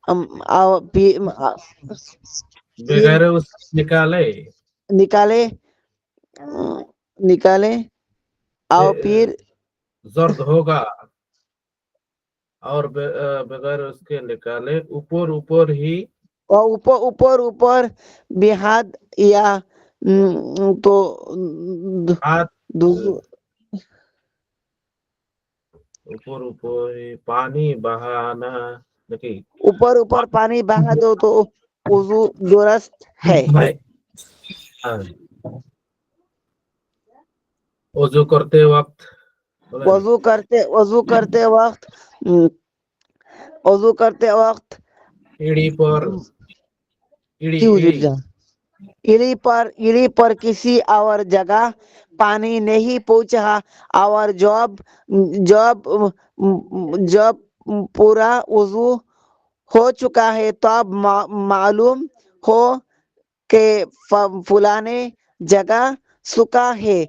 आओ बगैर उसके निकाले निकाले निकाले आओ फिर जर्द होगा और बगैर उसके निकाले ऊपर ऊपर ही और ऊपर ऊपर ऊपर बेहद या तो हाथ दू- ऊपर ऊपर ही पानी बहाना देखिए ऊपर ऊपर पानी बहा दो तो वजू दुरुस्त है। हाँ, वजू करते वक्त बोलें वजू करते वक्त वजू करते वक्त सीढ़ी पर जी हुजूर सीढ़ी जान इड़ी पर किसी और जगह पानी नहीं पहुंचा और जब जब पूरा वजू हो चुका है तब मालूम हो कि फलाने जगह सूखा है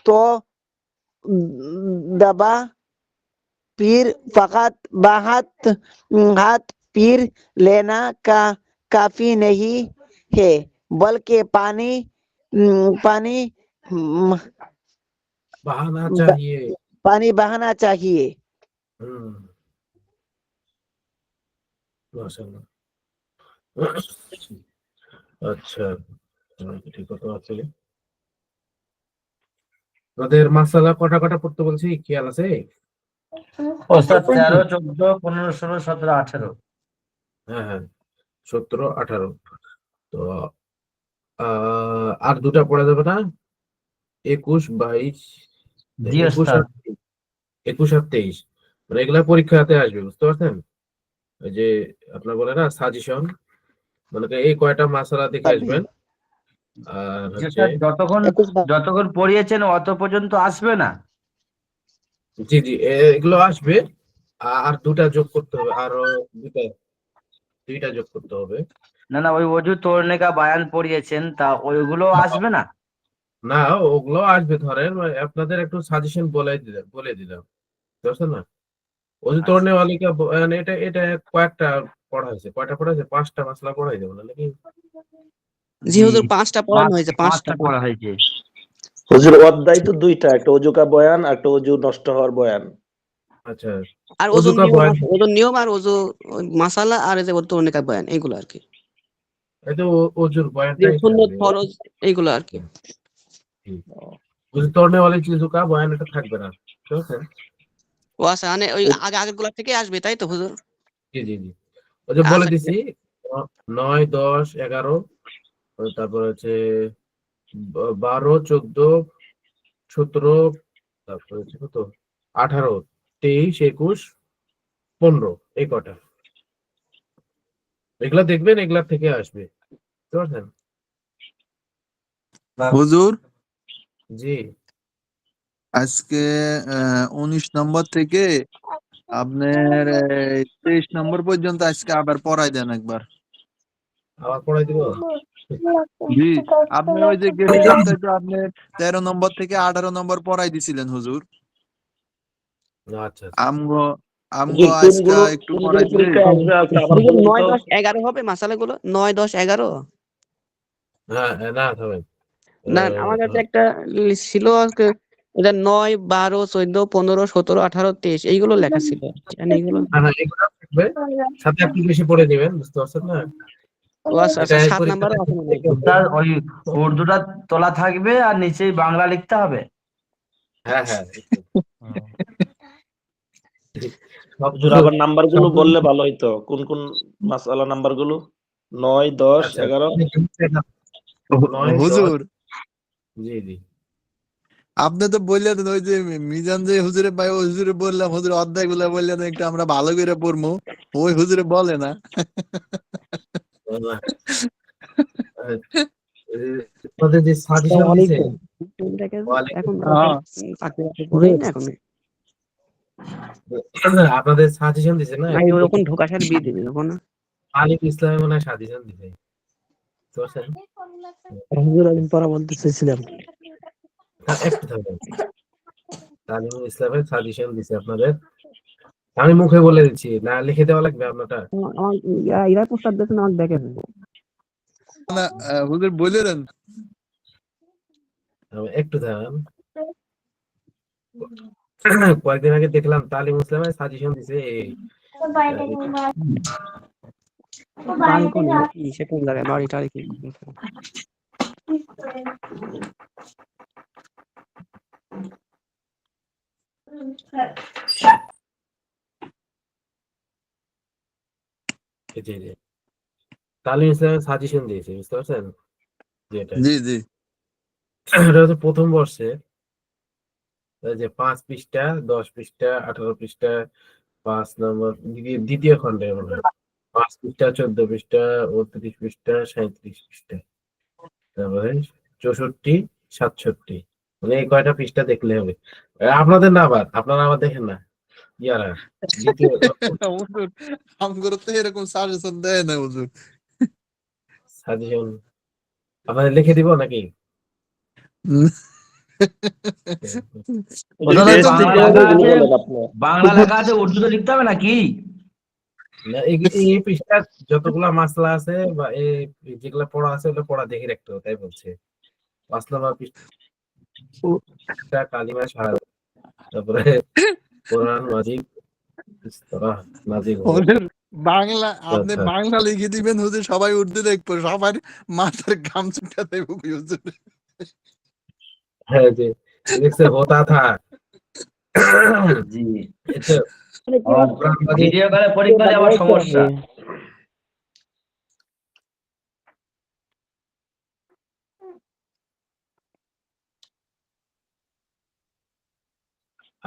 तो दबा फिर फकत बाहत हाथ फिर लेना का काफी नहीं है बल्कि पानी बहाना चाहिए। पानी बहाना चाहिए। हम्म, माशाल्लाह। আচ্ছা, ঠিক কথা আছে। তোদের মাসালা কটা কটা পড়তে বলছি খেয়াল আছে? ওস্তাদ 13, 14, 15, 16, 17, 18। হ্যাঁ হ্যাঁ, 17, 18। তো আর দুটা পড়া যাবে না? 21, 22, জি 21 ওস্তাদ। আর 21 আর 23, মানে এগুলা পরীক্ষাতে আসবে, বুঝতে পারছেন? ওই যে আপনার বলে না সাজেশন, মানে এই কয়টা মাসালা দেখে আসবেন। আর জি হচ্ছে ওস্তাদ, যতক্ষণ 21 যতক্ষণ পড়িয়েছেন অত পর্যন্ত আসবে না। জি জি, এগুলো আসবে। আর দুটা যোগ করতে হবে, আরো দুইটা যোগ করতে হবে। না না, ওই অজু তোড়নে কা বায়ান পড়িয়েছেন, তা ওইগুলো আসবে না। না, ওগুলো আসবে। ধরেন আপনাদের একটু সাজেশন বলে দিলাম, বুঝতে পারছেন না? অজু আচ্ছা। তোড়নে ওয়ালি কা বয়ান, এটা এটা কয়েকটা কয়টা পড়া হয়েছে? 5টা মাসলা পড়াই দেবো নাকি? জি হুজুর 5টা পড়ানো হয়েছে, 5টা পাঁচটা পড়া হয়েছে। হুজুর অধ্যায় তো দুইটা, একটা অজু কা বয়ান আর একটা অজু নষ্ট হওয়ার বয়ান। আচ্ছা, আর অজু কা বয়ান, ওজন নিয়ম আর ওজু মাসালা আর এই যে বর্তমানে কার বয়ান এইগুলো আর কি, এই তো অজুর যে বয়ানটাই সুন্নত থাকবে। ফরজ এইগুলো আর কি। অজু তোড়নে ওয়ালি চিজু কা বয়ান, এটা থাকবে না, ঠিক আছে? ও আচ্ছা, মানে ওই আগের গুলা থেকে আসবে তাই তো হুজুর? জি জি জি, ওই যে বলে আচ্ছা ঠিক দিছি। আছে। 9, 10, 11, তারপর হচ্ছে 12, 14, 17, তারপর হচ্ছে কত, 18, 23, 21, 15, এই কটা। এগুলা দেখবেন, এগুলা থেকে আসবে, বুঝতে পারছেন? হুজুর জি, আজকে 19 নম্বর থেকে আপনার 23 নম্বর পর্যন্ত আজকে আবার পড়াই দেন একবার। আবার পড়াই দিব। জি, আপনি ওই যে গেলি সপ্তাহে তো আপনি 13 নম্বর থেকে 18 নম্বর পড়াই দিছিলেন হুজুর। আচ্ছা আচ্ছা, আমগো আমগো হুজুর আজকে একটু পড়াই দিলে। পরীক্ষায় আসবে আজকে আমার হুজুর বলুন 9, তো। 10, 11 হবে মাসালাগুলো? 9, 10, 11? হ্যাঁ হ্যাঁ, না থামেন। না আমার কাছে একটা লিস্ট ছিল আজকে, এটা 9, 12, 14, 15, 17, 18, 23 এইগুলো লেখা ছিল। জানি এইগুলো। হ্যাঁ হ্যাঁ, এগুলা থাকবে, সাথে একটু বেশি পড়ে দিবেন, বুঝতে পারছেন না? ও আচ্ছা এটা আচ্ছা, এই 7 নাম্বারও পরীক্ষাতে আছে মনে হয়। ওস্তাদ, ওই উর্দুটা তোলা থাকবে আর নিচেই বাংলা লিখতে হবে। হ্যাঁ হ্যাঁ, হুজুর সব আবার নাম্বার গুলো সবগুলো। বললে ভালো হইতো, কোন কোন মাসআলা নাম্বার গুলো? 9, 10, আচ্ছা, 11। 9, 10, হুজুর জি জি, আপনি তো বললেন ওই যে মিজান যে হুজুরে ভাই, ওই হুজুরে বললাম হুজুর অধ্যায় গুলা বললেন একটু আমরা ভালো করে পড়বো, ওই হুজুরে বলে না। আপনাদের যে সাজেশন দিছে, এখন হ্যাঁ। চাকরি বাকরি করেই না এখন। আপনাদের সাজেশন দিছে না, ভাই ওরকম ঢোকা সার বিয়ে দিবি তখন। আলিফ ইসলামে মনে হয় সাজেশন দিছে, বুঝতে পারছেন? হুজুর আমি পড়া বলতে চাইছিলাম। একটু থাকবেন, তালিমুল ইসলামের সাজেশন দিছে আপনাদের। আমি মুখে বলে দিচ্ছি, না লিখে দেওয়া লাগবে আপনারটা? আমার ইরা পোস্টার দেখেন, আমার দেখেন। না হুজুর বলে দেন। একটু দাঁড়ান। কয়েকদিন আগে দেখলাম তালিম ইসলামে সাজেশন দিছে বাড়ি কোন কি সে কোন জায়গায় বাড়ি টাড়ি কি? জি জি, তালিম ইসলামে সাজেশন দিয়েছে, বুঝতে পারছেন? যেটা জি জি এটা হচ্ছে প্রথম বর্ষে, এই যে 5 পৃষ্ঠা, 10 পৃষ্ঠা, 18 পৃষ্ঠা, 5 নম্বর দ্বিতীয় খণ্ডে মনে হয় 5 পৃষ্ঠা, 14 পৃষ্ঠা, 29 পৃষ্ঠা, 37 পৃষ্ঠা, তারপরে 64, 67, মানে এই কয়টা পৃষ্ঠা দেখলে হবে। আপনাদের না, আবার আপনারা আবার দেখেন না ইয়ারা দ্বিতীয় হুজুর আমগরে তো এরকম সাজেশন দেয় না হুজুর। সাজেশন আপনাদের লিখে দিব নাকি? ওটা তো টেস্ট বাংলা দিতে হবে, লেখা এগুলো আছে, বলেন আপনি। বাংলা লেখা আছে, উর্দুতে লিখতে হবে নাকি? না, এই পৃষ্ঠা যতগুলা মাসলা আছে বা এই যেগুলা পড়া আছে ওগুলো পড়া দেখে রাখতে হবে, তাই বলছে। 5 নম্বর পৃষ্ঠা কালিমা শাহাদাত, তারপরে কোরআন মাজিদ, ইসতিলাহ, নাজিল হলো। হুজুর বাংলা আপনি আচ্ছা। বাংলা লিখে দিবেন হুজুর, সবাই উর্দু দেখবো, সবার মাথার ঘাম ছুটা দেবো হুজুর। হ্যাঁ, যে দেখছে হোতা থা জি, এটা আর কোরআন মাজিদ। ভিডিও কলে পরীক্ষা দেওয়ার সমস্যা।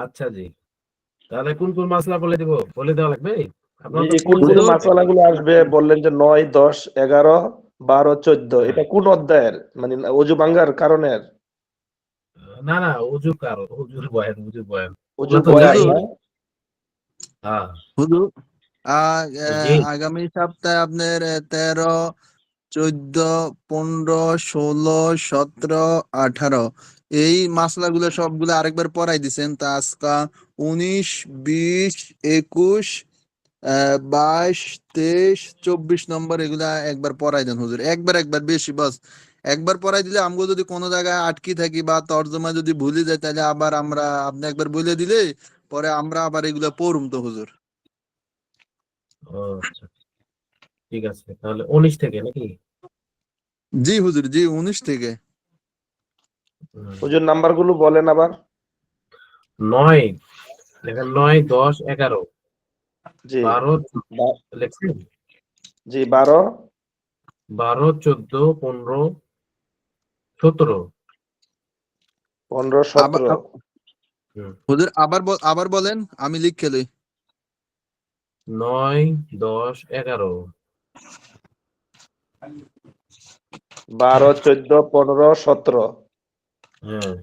আচ্ছা জি, তাহলে কোন কোন মাসলা বলে দিব, বলে দেওয়া লাগবে? আপনারা তো জি, কোন কোন পড়ছেন। মাসালাগুলো আসবে বললেন যে 9, 10, 11, 12, 14, এটা কোন অধ্যায়ের, মানে অজু ভাঙ্গার কারণের? না না, অজু কারো, অজুর বয়ান, অজুর বয়ান, অজু ওগুলা তো বয়ান জানি। না? হ্যাঁ হুজুর জি, আগামী সপ্তাহে আপনার 13, 14, 15, 16, 17, 18 এই মাসলাগুলো সবগুলো আরেকবার পড়াই দিছেন। তা আজকা 19, 20, 21, 22, 23, 24 নম্বর এগুলা একবার পড়াই দেন হুজুর, একবার বেশি বাস। একবার পড়াই দিলে আমগো যদি কোনো জায়গায় আটকি থাকি বা তর্জমা যদি ভুলে যাই, তাহলে আবার আমরা আপনি একবার বলে দিলে পরে আমরা আবার এগুলা পড়ুম তো হুজুর। ও আচ্ছা, ঠিক আছে, তাহলে 19 থেকে নাকি? জি হুজুর, জি 19 থেকে। হুম। হুজুর নাম্বারগুলো বলেন আবার। 9 লেখেন, 9, 10, 11, জি 12 বা- লেখছেন, জি 12, 12, 14, 15, 17। 15, আবার 17। হুম। হুজুর আবার বলেন, আমি লিখে লই। 9, 10, 11। 12, 14, 15, 17। হ্যাঁ,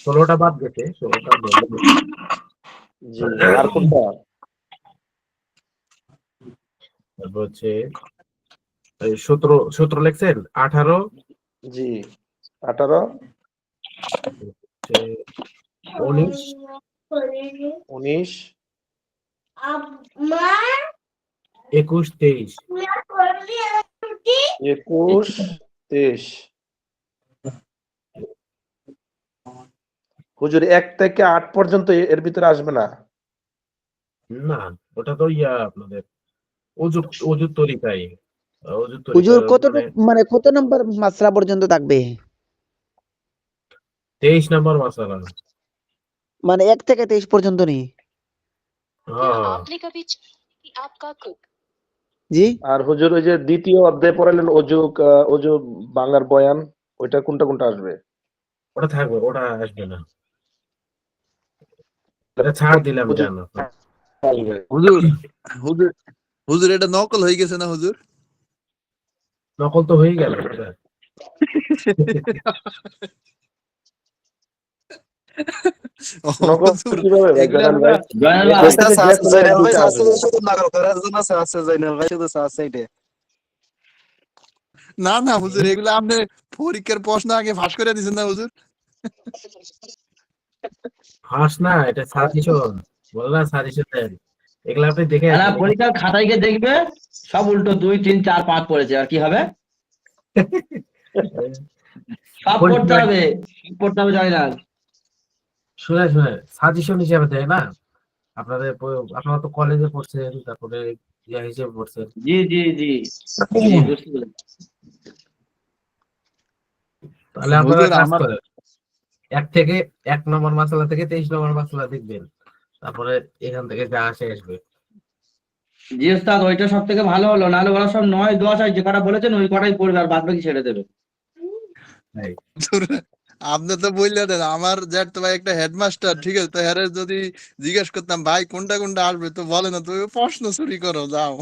16টা বাদ গেছে, 16টা বলে দিই। জি, আর কোনটা? তারপর হচ্ছে 17 লেখছেন, 18, জি 18, 19, 19, 21, 23। 21, 23। হুজুর 1 থেকে 8 পর্যন্ত এর ভিতরে আসবে না? না, ওটা তো আপনাদের অজু, অজুর তরিকাই, অজুর তরিকা হুজুর কত মানে মানে কত নম্বর মাসলা পর্যন্ত থাকবে? 23 নম্বর মাসালা। মানে 1 থেকে 23 পর্যন্ত নেই? হ্যাঁ, জি আর হুজুর ওই যে দ্বিতীয় অধ্যায় পড়ালেন অজু ভাঙার বয়ান, ওইটা কোনটা কোনটা আসবে? ওটা থাকবে, ওটা আসবে না, এটা ছাড় দিলাম অজু জানো। আসবে। হুজুর হুজুর হুজুর এটা নকল হয়ে গেছে না হুজুর? নকল তো হয়ে গেল এটা। নকল হুজুর কিভাবে ভাই এগুলো জানাল আমরা ভাই? জয়নাল ভাই, বই থেকে গেছে না দুইটা আসবে। না হুজুর, এগুলো আপনি পরীক্ষার প্রশ্ন আগে ফাঁস করে দিয়েছেন না হুজুর? হাস না, এটা সাজেশন, বলে না সাজেশন দেন। এগুলো আপনি দেখে না আসবেন। পরীক্ষার খাতায় গিয়ে দেখবে সব উল্টো 2, 3, 4, 5 পড়েছে, আর কি হবে? সব পড়তে হবে, সব পড়তে হবে জানি না। শুনে শুনে সাজেশন হিসেবে দেয় না আপনাদের আপনারা তো কলেজে পড়ছেন, তারপরে ইয়া হিসেবে পড়ছেন। জি জি জি জি, বুঝতে পেরেছি। তাহলে আপনারা হুজুর কাজ আমার করেন, 1 নম্বর মাসালা থেকে 23 নম্বর মাসালা দেখবেন, তারপরে এখান থেকে যা আসবে। জি ওস্তাদ, ওইটা সব থেকে ভালো হলো, নাহলে ওরা সব 9, 10 আর যে কটা বলেছেন ওই কটাই পড়বে, আর বাদ বাকি ছেড়ে দেবে। তাই হুজুর, আপনি তো বললে দেন আমার জ্যাঠ তো ভাই একটা হেডমাস্টার, ঠিক আছে? তো হ্যাঁ যদি জিজ্ঞেস করতাম ভাই কোনটা কোনটা আসবে, তো বলে না, তুমি প্রশ্ন চুরি করো যাও।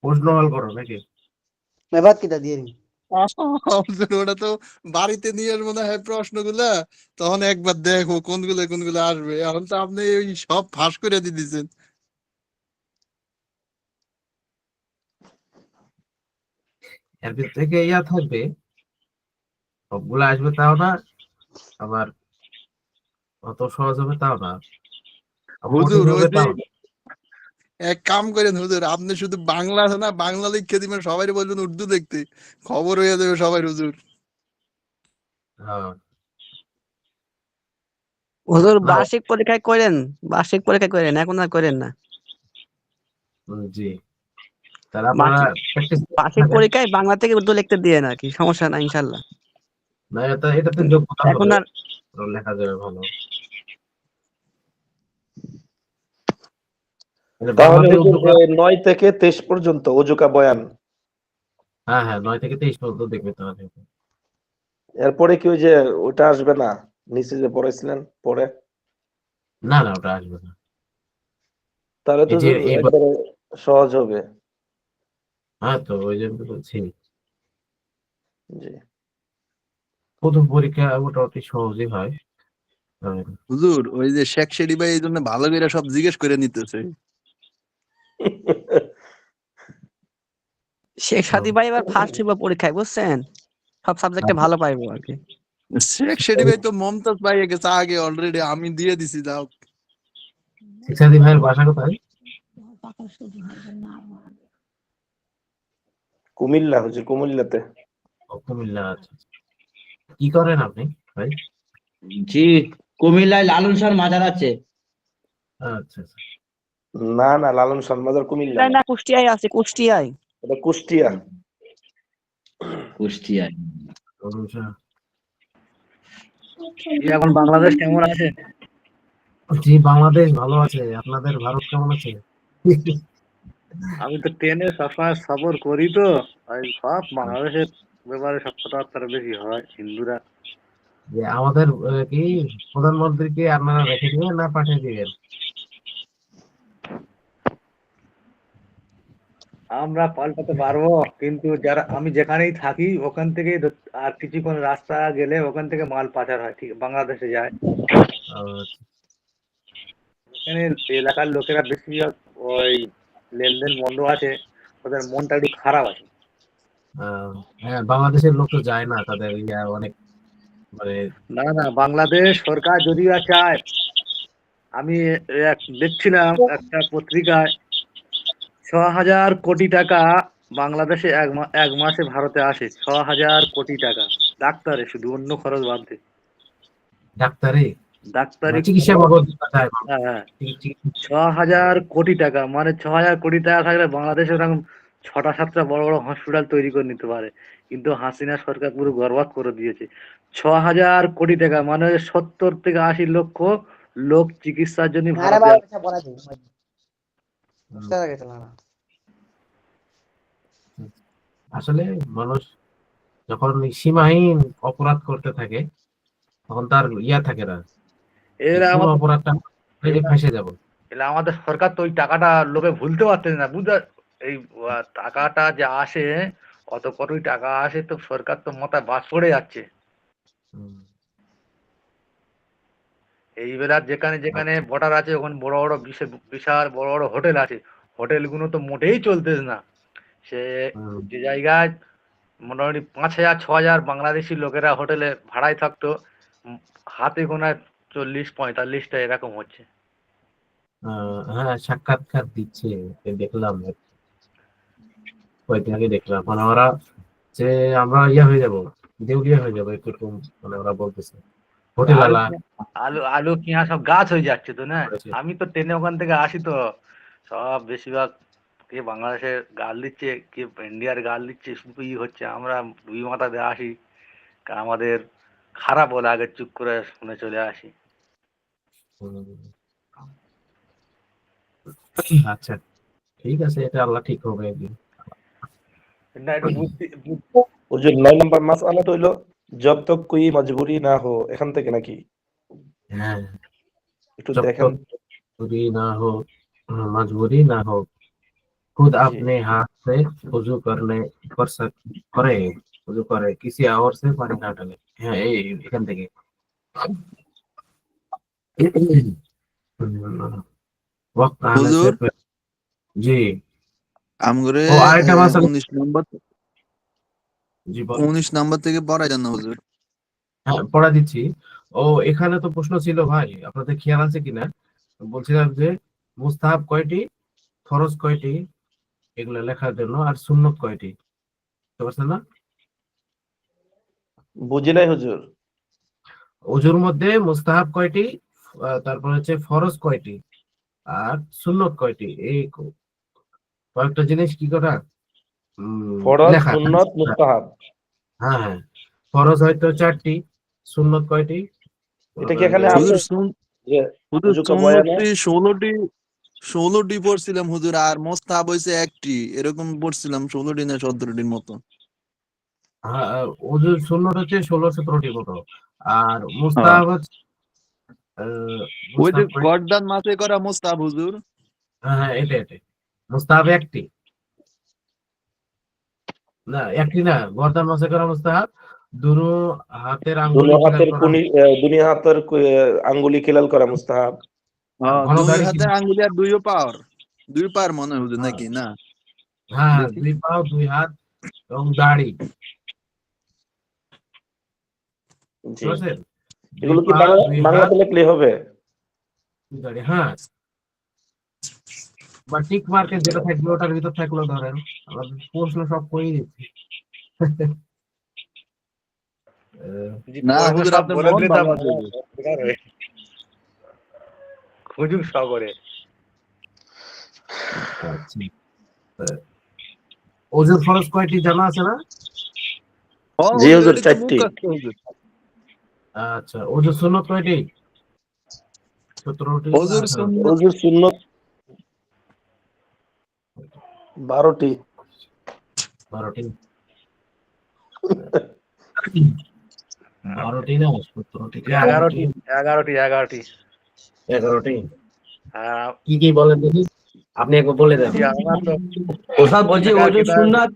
প্রশ্ন হল করো নাকি? मैं बात कितना दिए रही হুজুর, ওটা তো বাড়িতে নিয়ে মনে হয় প্রশ্নগুলা, তখন একবার দেখো কোনগুলো কোনগুলো আসবে। এখন তো আপনি ওই সব ফাঁস করে দিয়ে দিচ্ছেন। এর ভিতর থেকে ইয়া থাকবে, সবগুলো আসবে তাও না, আবার অত সহজ হবে তাও না, আবার কঠিন হুজুর ওই হবে যে তাও না। এক কাম করেন হুজুর, আপনি শুধু বাংলা আছে না, বাংলা লিখে দিবেন, সবাই বলবেন উর্দু দেখতে, খবর হয়ে যাবে সবাই হুজুর। হ্যাঁ, হুজুর না, বার্ষিক পরীক্ষায় করেন, বার্ষিক পরীক্ষা করেন, এখন আর করেন না। জি, তাহলে আপনারা বার্ষিক প্র্যাকটিস বার্ষিক থাকেন। পরীক্ষায় বাংলা থেকে উর্দু লিখতে দিয়ে না, কি সমস্যা নাই ইনশাল্লাহ। না, এটাতে যোগ্যতা এখন হবে, আর লেখা যাবে ভালো। মানে তাহলে বাংলাতে হুজুর উর্দু ক্লাস। 9 থেকে 23 পর্যন্ত অজুকা বয়ান, হ্যাঁ হ্যাঁ, 9 থেকে 23 পর্যন্ত দেখবে তাহলে। এরপরে কি ওই যে ওটা আসবে না, নিচে যে পড়াইছিলেন পরে? না না, ওটা আসবে না। তাহলে তো এই যে হুজুর একবারে সহজ হবে। হ্যাঁ, তো ওই জন্য তো বলছি, জি। প্রথম পরীক্ষা মোটামুটি সহজই হয়। হুজুর ওই যে শেখ শেরি ভাই এই জন্য ভালো করে সব জিজ্ঞেস করে নিতেছে। শেখ সাদী ভাই এবার ফার্স্ট হইব পরীক্ষায়, বুঝছেন? সব সাবজেক্টে ভালো পাইবো আর কি। শেখ শেরি ভাই তো মমতাজ ভাই গেছে আগে অলরেডি, আমি দিয়ে দিছি যাও। শিক্ষার্থী ভাইয়ের বাসা কোথায়? কুমিল্লা হুজুর, কুমিল্লাতে। ও, কুমিল্লা। আচ্ছা, কি করেন আপনি ভাই? জি, কুমিল্লায় লালন শাহর মাজার আছে। আচ্ছা আচ্ছা। না না, লালন শাহবাজার কুমিল্লা তাই না, না, কুষ্টিয়ায় আছে, কুষ্টিয়ায়। এটা কুষ্টিয়া। কুষ্টিয়ায়। আচ্ছা। জি, এখন বাংলাদেশ কেমন আছে? জি, বাংলাদেশ ভালো আছে। আপনাদের ভারত কেমন আছে? আমি তো ট্রেনে সবসময় সফর করি, তো ওই সব বাংলাদেশের ব্যাপারে সব কথাবার্তা বেশি হয় হিন্দুরা। যে আমাদের কি প্রধানমন্ত্রীকে আপনারা রেখে দিবেন না পাঠিয়ে দিবেন? আমরা পাল্টাতে পারবো, কিন্তু যারা আমি যেখানেই থাকি ওখান থেকে আর কিছুক্ষণ রাস্তা গেলে ওখান থেকে মাল পাচার হয়, ঠিক বাংলাদেশে যায়। আচ্ছা, এখানে এলাকার লোকেরা বেশিরভাগ ওই লেনদেন বন্ধ আছে, ওদের মনটা একটু খারাপ আছে। হ্যাঁ, বাংলাদেশের লোক তো যায় না, তাদের ইয়া অনেক মানে। না না, বাংলাদেশ সরকার যদি চায়, আমি দেখছিলাম একটা পত্রিকায় 6,000 কোটি টাকা বাংলাদেশে এক মাসে ভারতে আসে, 6,000 কোটি টাকা ডাক্তারে, শুধু অন্য খরচ বাদ দিয়ে। ডাক্তারি ডাক্তারি চিকিৎসা খরচ, বাবদ যায়। হ্যাঁ হ্যাঁ, 6,000 কোটি টাকা, মানে 6,000 কোটি টাকা থাকলে বাংলাদেশে এরকম 6টা 7টা বড় বড় হসপিটাল তৈরি করে নিতে পারে। কিন্তু হাসিনা সরকার পুরো বরবাদ করে দিয়েছে। 6,000 কোটি টাকা মানে 70 থেকে 80 লক্ষ লোক চিকিৎসার জন্য अरे ভারতে बाबा আসে। अच्छा बोला तू उसका क्या चलाना আসলে মানুষ যখন সীমাহীন অপরাধ করতে থাকে, তখন তার ইয়া থাকে না, এই এরা কোন আমাদের অপরাধটা করে ফেসে যাব। এরা আমাদের সরকার তো ওই টাকাটা লোকে ভুলতে পারতেছে না, বুঝতে? এই টাকাটা যে আসে, অত কতই টাকা আসে, তো সরকার তো মাথায় বাজ পড়ে যাচ্ছে। হুম, এইবার যেখানে যেখানে আচ্ছা, বর্ডার আছে ওখানে বড় বড় বিশাল বড় বড় হোটেল আছে, হোটেলগুলো তো মোটেই চলতেছে না। সে হুম, যে জায়গায় মোটামুটি 5,000 6,000 বাংলাদেশি লোকেরা হোটেলে ভাড়ায় থাকতো, উম, হাতে গোনা 40-45টা এরকম হচ্ছে। হ্যাঁ, সাক্ষাৎকার দিচ্ছে, দেখলাম কয়েকদিন আগে দেখলাম। মানে ওরা যে আমরা হয়ে যাব, দেউলিয়া হয়ে যাবো এরকম, মানে ওরা বলতেছে হোটেল আলু আলা আলু আলু পেঁয়াজ সব গাছ হয়ে যাচ্ছে তো না। করেছে। আমি তো ট্রেনে ওখান থেকে আসি তো সব বেশিরভাগ কে বাংলাদেশের গাল দিচ্ছে, কে ইন্ডিয়ার গাল দিচ্ছে, শুধু হচ্ছে। আমরা দুই মাথা দিয়ে আসি, আমাদের খারাপ বলে আগে চুপ করে শুনে চলে আসি। হুম, আচ্ছা, ঠিক আছে, এটা আল্লাহ ঠিক হবে একদিন। না একটু হুজুর 9 নম্বর মাসআলাটা হইলো জব তক কোই মজবুরি না হো, এখান থেকে নাকি হ্যাঁ, একটু जब দেখেন। तक पूरी ना हो, मजबूरी ना हो, खुद জি अपने हाथ से वजू करे, वजू करे, किसी और से पानी ना डाले। হ্যাঁ, এখান থেকে वक्त आने से হুজুর জি। আমগরে ও আরেকটা মাসালা 19 নাম্বার থেকে পড়াই দেন না হুজুর। হ্যাঁ, পড়া দিচ্ছি। ও এখানে তো প্রশ্ন ছিল ভাই, আপনাদের খেয়াল আছে কিনা, বলছিলাম যে মুস্তাহাব কয়টি, ফরজ কয়টি, এগুলো লেখার জন্য, আর সুন্নত কয়টি, বুঝতে পারছেন না? বুঝি নাই হুজুর। ওজুর মধ্যে মুস্তাহাব কয়টি, তারপর হচ্ছে ফরজ কয়টি, আর সুন্নত কয়টি, এই কয়েকটা জিনিস কি করা ফরজ, লেখা। সুন্নত, মুস্তাহাব। হ্যাঁ হ্যাঁ, ফরজ হয়তো 4টি, সুন্নত কয়টি, এটা কি এখানে আছে হুজুর যে হুজুর হুজুরকে বয়ানে? সুন্নতি 16টি পড়ছিলাম হুজুর, আর মোস্তাহাব হইছে একটি, এরকম পড়ছিলাম 16টি না 17টির মতো। হ্যাঁ, ওজুর সুন্নত হচ্ছে 16-17টি মতো, আর হ্যাঁ, মুস্তাহাব হচ্ছে ওই যে মুস্তাহাব কয়টি? গর্দান মাসে করা মোস্তাহাব হুজুর। হ্যাঁ হ্যাঁ, এটা মুস্তাহাব একটি, না একটি না, গর্দান মাসে করা মুস্তাহাব, দুনো হাতের আঙ্গুলি দুনো খিলাল হাতের করা, দুনি হাতের আঙ্গুলি খিলাল করা মুস্তাহাব। হ্যাঁ, দুই ঘনদাড়ি হাতে আঙ্গুলি আর দুই পার মনে হয় হুজুর, হ্যাঁ নাকি না? হ্যাঁ, দেখি 2 পা 2 হাত এবং দাড়ি, বুঝতে জি, পারছেন? 2 এগুলো কি পা 2 হাত বাংলাতে লিখলে হবে? 2 দাড়ি, হ্যাঁ, বা টিক মার্কের যেটা থাকবে ওটার ভিতর থাকলেও ধরেন, আমরা প্রশ্ন সব করে দিচ্ছি। না পড়বো হুজুর, সব আপনার বলে মন দিলে তো ভালো আবার আছে হুজুর। খুঁজুক সগরে। আচ্ছা, ওজুর ফরজ কয়টি জানা আছে না? হ্যাঁ জি হুজুর, হুজুর, এটি তো 4টি। মুখস্থ হুজুর। আচ্ছা, ওজুর সুন্নত কয়টি? 17টি না হুজুর 18টি? সুন্নত হুজুর সুন্নত 12টি। 12টি? 12টি না 17টি? 11টি 11টি 11টি? আর কি কি বলেন দেখি, আপনি একবার বলে দেন। জি আমার তো ওসব বলছি, একার ওজুর কিতাব সুন্নাত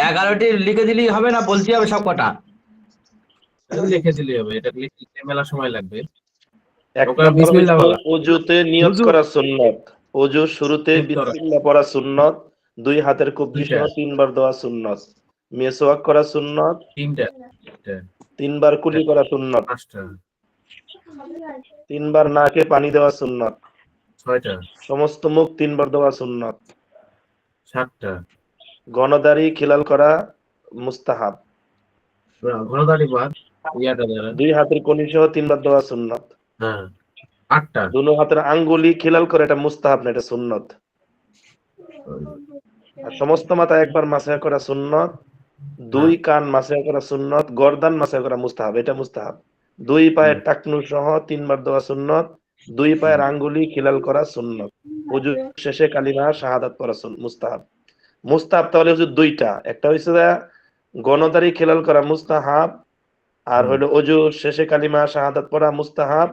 11টি লিখে দিলেই হবে না, বলতে হবে সব কটা। লিখে দিলেই হবে, এটা লিখতে মেলা সময় লাগবে। 1 ওকে নম্বর বিসমিল্লাহ হইছে বলা, ওযুতে নিয়ত হুজুর করা সুন্নত। ওযুর শুরুতে নিয়ত করা, বিসমিল্লাহ পড়া সুন্নত। 2 হাতের কবজি 2টা, সহ 3 বার দোয়া সুন্নত। মিসওয়াক করা সুন্নত। 3টা, 3 বার কুলি করা সুন্নত। 5টা, 3 বার নাকে পানি দেওয়া সুন্নত। 6টা, সমস্ত মুখ 3 বার দেওয়া সুন্নত। 7টা, গণদাড়ি খিলাল করা মুস্তাহাব। ঘোড়াদাড়ি বাদ ইয়াটা দ্বারা, 2 হাতের কনি সহ 3 বার দেওয়া সুন্নত। হ্যাঁ, 8টা, দুনো হাতের আঙ্গুলি খিলাল করে, এটা মুস্তাহাব না, এটা সুন্নত। আর সমস্ত মাথা একবার মাসাহ করা সুন্নত। 2 কান মাসাহ করা সুন্নত। গর্দান মাসাহ করা মুস্তাহাব, এটা মুস্তাহাব। 2 পায়ের টাকনু সহ 3 বার দেওয়া সুন্নত। 2 পায়ের আঙ্গুলি খিলাল করা সুন্নত। ওযু শেষে কালিমা শাহাদাত পড়া মুস্তাহাব। মুস্তাহাব তাহলে হুজুর 2টা, একটা হইছে গণদাড়ি খিলাল করা মুস্তাহাব, আর হইলো ওযু শেষে কালিমা শাহাদাত পড়া মুস্তাহাব।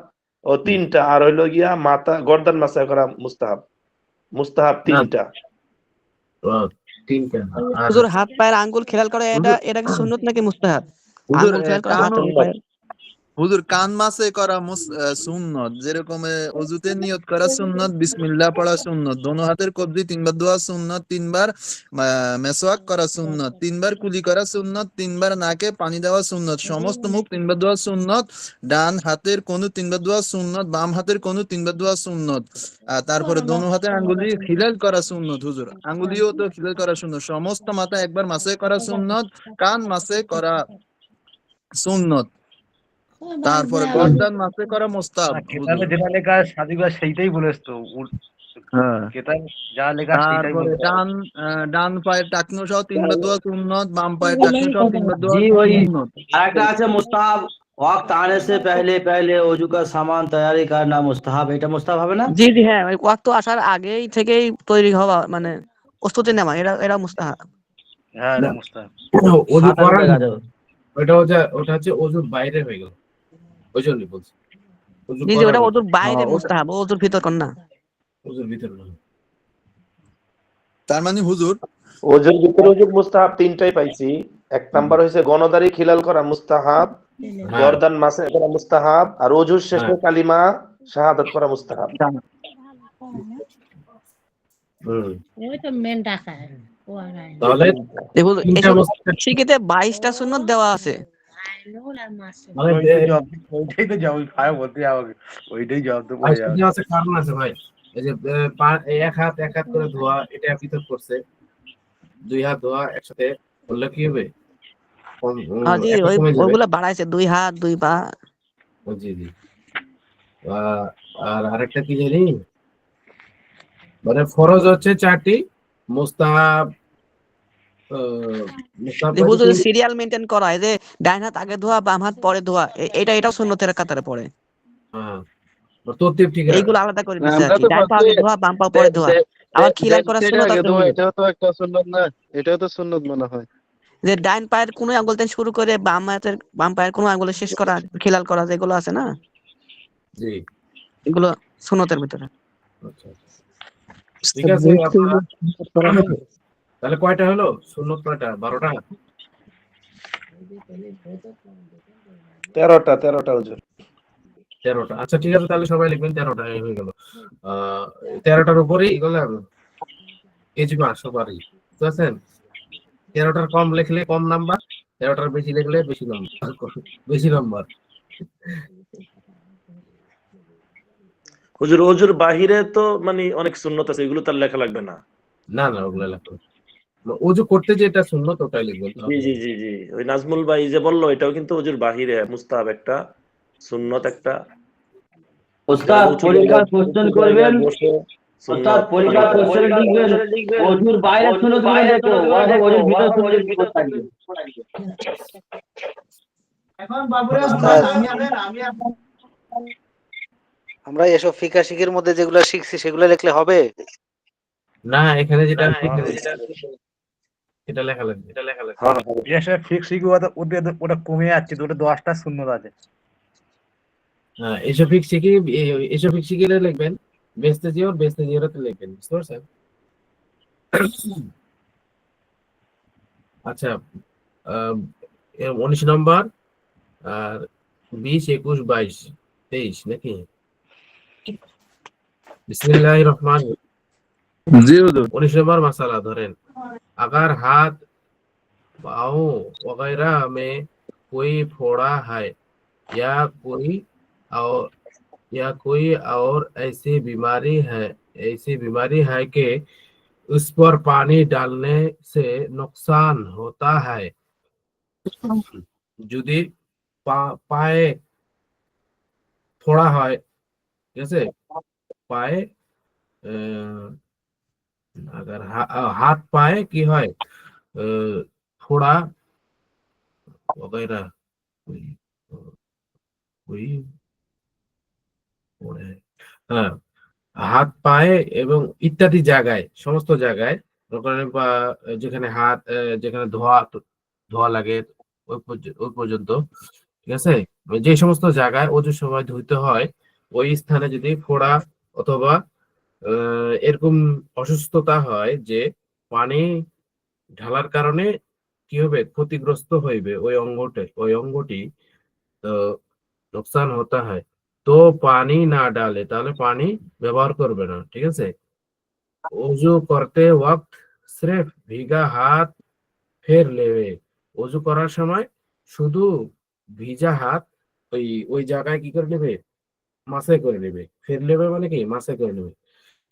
ও 3টা, আর হইলো গিয়া মাথা গর্দান মাসাহ করা মুস্তাহাব। মুস্তাহাব না 3টা। 3টা, আর হুজুর হাত পায়ের আঙ্গুল খেয়াল করা, এটা হুজুর এটা কি সুন্নত নাকি মুস্তাহাব? হুজুর আঙ্গুল খেয়াল করা কানও হাত এবং সুন্নত। পায়ের। হুজুর কান মাসে করা সুন্নত, যেরকম অজুতে নিয়ত করা সুন্নত, বিসমিল্লাহ পড়া সুন্নত, দোনো হাতের কবজি 3 বার ধোয়া সুন্নত, 3 বার মেসওয়াক করা সুন্নত, 3 বার কুলি করা সুন্নত, 3 বার নাকে পানি দেওয়া সুন্নত, সমস্ত মুখ 3 বার ধোয়া সুন্নত, ডান হাতের কোণু 3 বার ধোয়া সুন্নত, বাম হাতের কোণু 3 বার ধোয়া সুন্নত, তারপরে দোনো হাতে আঙ্গুলি খিলাল করা সুন্নত। হুজুর আঙ্গুলিও তো খিলাল করা সুন্নত, সমস্ত মাথা একবার মাসে করা সুন্নত, কান মাসে করা সুন্নত, তারপরে গর্দান মাসে করা মোস্তাহাব। না, কেতাবে যেটা লেখা আছে সাদিক ভাই সেইটাই বলেছ তো। হ্যাঁ, কেতাবে যা লেখা আছে সেইটাই তারপরে বলতে হবে। ডান পায়ের টাকনু সহ 3 বার দোয়া সুন্নত, বাম পায়ের টাকনু সহ 3 বার দোয়া জি ওই সুন্নত। আরেকটা আছে মুস্তাহাব, ওয়াক্ত আনে সে পহলে পহলে ওযু কা সামান তৈয়ারি করনা মুস্তাহাব, এটা মুস্তাহাব হবে না? জি জি, হ্যাঁ, ওই ওয়াক্ত আসার আগেই থেকেই তৈরি হওয়া, মানে প্রস্তুতি নেওয়া, এরা মুস্তাহাব। হ্যাঁ, না, এটা মুস্তাহাব। অজু 7 করার দেখা যাবে। ওটা হচ্ছে অজুর বাইরে হয়ে গেল, ওই জন্যই বলছি অজু জি জি, করার ওটা মতো, ওজুর বাইরে ওটা মুস্তাহাব, ওজুর ভিতর কোন না। অজুর ভিতরে না। তার মানে হুজুর ওজুর ভিতরে ওজুর মুস্তাহাব তিনটাই পাইছি। 1 নাম্বার হইছে গণদাড়ি খিলাল করা মুস্তাহাব, হ্যাঁ গর্দান মাসে করা মুস্তাহাব, আর ওজুর শেষে হ্যাঁ কালিমা শাহাদাত করা মুস্তাহাব। হুম। ওই তো মেন ডাকা তাহলে দেখুন, তিনটা এসব মুস্তাহাব, শিখিতে 22টা সুন্নত দেওয়া আছে। মানে ওইটাই তো জবাব খায় বলতে যাবো, ওইটাই জবাব তো পড়ে বাইশটা যাবে। দেওয়া আছে, কারণ আছে ভাই। এই যে এক হাত করে ধোয়া, এটা পৃথক করছে। 2 হাত ধোয়া একসাথে করলে কি হবে? জি, একটা ওই কমে যাবে। ওইগুলা বাড়াইছে, 2 হাত 2 পা। জি জি। আর আরেকটা কি জানি, মানে ফরজ হচ্ছে 4টি, মুস্তাহাব মুস্তাহাব দেখুন, কয়টি? সিরিয়াল মেনটেন করা, এই যে ডাইন হাত আগে ধোয়া, বাম হাত পরে ধোয়া, এটাও সুন্নতের কাতারে পড়ে। হ্যাঁ, তরতিব ঠিক রাখা। এইগুলো আলাদা করে দিচ্ছে আর আমরা কি, তো ডান পা ভাবছি আগে ধোয়া, বাম পা পরে ধোয়া। আবার খিলাল করা সেটা সুন্নত আগে আছে ধোয়া, হুজুর। এটাও তো একটা সুন্নত না? এটাও তো সুন্নত মনে হয়। যে ডাইন পায়ের কোনো আঙ্গুল থেকে শুরু করে বাম পায়ের কোনো আঙ্গুলে শেষ করা, খিলাল করা, যেগুলো আছে না, জি, এগুলো সুন্নতের ভিতরে। আচ্ছা ঠিক আছে। তাহলে কয়টা হলো সুন্নত? কয়টা? 12টা? 13টা হুজুর। 13টা। আচ্ছা ঠিক আছে, তাহলে সবাই লিখবেন 13টা হয়ে গেল। 13টার উপরেই এগুলাম এজমা সবারই, বুঝতে পারছেন? 13টার কম লিখলে কম নাম্বার, 13টার বেশি লিখলে বেশি নাম্বার, বেশি নাম্বার। হুজুর ওজুর বাহিরে তো মানে অনেক সুন্নত আছে, এগুলো তার লেখা লাগবে না। না না, ওগুলা লাগবে না। ওযু করতে যেটা সুন্নত ওটাই লিখবেন জি তাহলে। জি জি জি, ওই নাজমুল ভাই যে বললো এটাও কিন্তু ওজুর বাহিরে মুস্তাহাব একটা, সুন্নত একটা। ওস্তাদ উঁচু পরীক্ষার কোশ্চেন করবেন, জায়গায় বসে ওস্তাদ সুন্নত। পরীক্ষার কোশ্চেন লিখবেন, ওযুর বাইরে সুন্নত গুলো দেখো, ওরা সব ওযুর ভিতর সুন্নত গুলো থাকবে। ওস্তাদ, আমরা এসব ফিকা শিখের মধ্যে যেগুলো শিখছি সেগুলো লিখলে হবে? না, এখানে যেটা এটা লেখা লাগবে। হ্যাঁ যেসব ফিক্স শিখবো ওটা কমে যাচ্ছে, তো ওটা 10টা সুন্নত আছে। হ্যাঁ, এসব শিখে লিখবেন। বেস্তে জিওরাতে লিখবেন, বুঝতে পারছেন? আচ্ছা, 19 নম্বর, আর 20, 21, 22, 23 নাকি? बिस्मिल्लाहिर रहमान। জি হুজুর। 19 नंबर मसाला धरें, अगर हाथ पाँव वगैरह में कोई फोड़ा है या कोई और ऐसी बीमारी है कि उस पर पानी डालने से नुकसान होता है। যদি পায়ে ফোড়া হয়, ঠিক আছে, পায়ে अगर हाथ पाए কি হয়, ফোড়া वगैरह कोई कोई फोड़े, হ্যাঁ, হাত পায়ে এবং ইত্যাদি জায়গায়, সমস্ত জায়গায়, ওখানে বা যেখানে হাত যেখানে ধোয়া ধোয়া লাগে ওই পর্যন্ত, ঠিক আছে, যে সমস্ত জায়গায় ওজুর সময় ধুইতে হয়, ওই স্থানে যদি ফোড়া অথবা এরকম অসুস্থতা হয় যে পানি ঢালার কারণে কি হবে, ক্ষতিগ্রস্ত হইবে ওই অঙ্গটি, তো नुकसान होता है तो पानी ना डाले তাহলে পানি ব্যবহার করবে না ঠিক আছে ওযু করতে ওয়াক্ত সির্ফ ভিগা হাত ফের লেবে ওযু করার সময় শুধু ভিজা হাত ওই ওই জায়গায় কি করে নেবে মাসে করে নেবে ফের নেবে মানে কি মাসে করে নেবে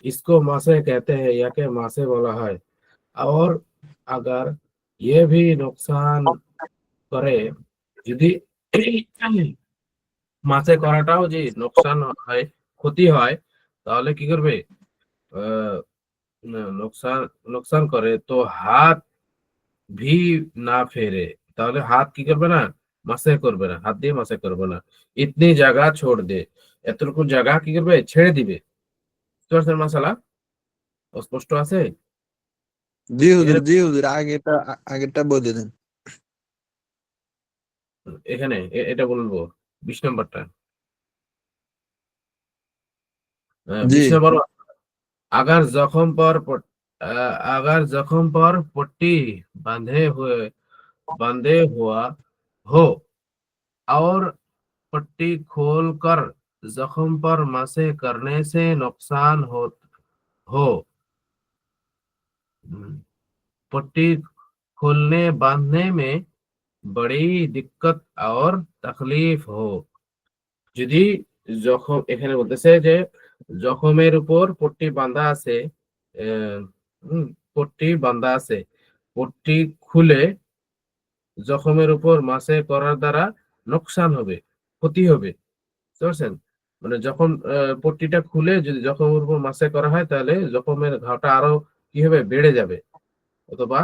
इसको मासे कहते हैं याके मासे बोला है और अगर ये भी नुकसान करे যদি মাছে করাটাও যে লোকসান হয় ক্ষতি হয় তাহলে কি করবে আহ লোকসান লোকসান করে তো হাত ভি না ফেরে তাহলে হাত কি করবে না মাসে করবে না হাত দিয়ে মাসে করবে না ইতনি জায়গা ছোড় দে এতটুকু জায়গা কি করবে ছেড়ে দিবে বুঝতে পারছেন মশালা স্পষ্ট আছে জি হুজুর আগেরটা বলে দেন। এখানে এটা বলবো 20 নম্বরটা জি 20 নম্বর अगर जख्म पर अगर जख्म पर पट्टी बंधे हुआ हो और पट्टी खोलकर जख्म पर मसे करने से नुकसान हो पट्टी खोलने बांधने में बड़ी दिक्कत और तकलीफ हो যদি জখম এখানে বলতেছে যে জখমের উপর পট্টি বাঁধা আছে পট্টি বাঁধা আছে পট্টি খুলে জখমের উপর মাসে করার দ্বারা নোকসান হবে ক্ষতি হবে বুঝতে পারছেন মানে যখন পট্টিটা খুলে যদি জখমের উপর মাসে করা হয় তাহলে জখমের ঘাটা আরো কি হবে বেড়ে যাবে অথবা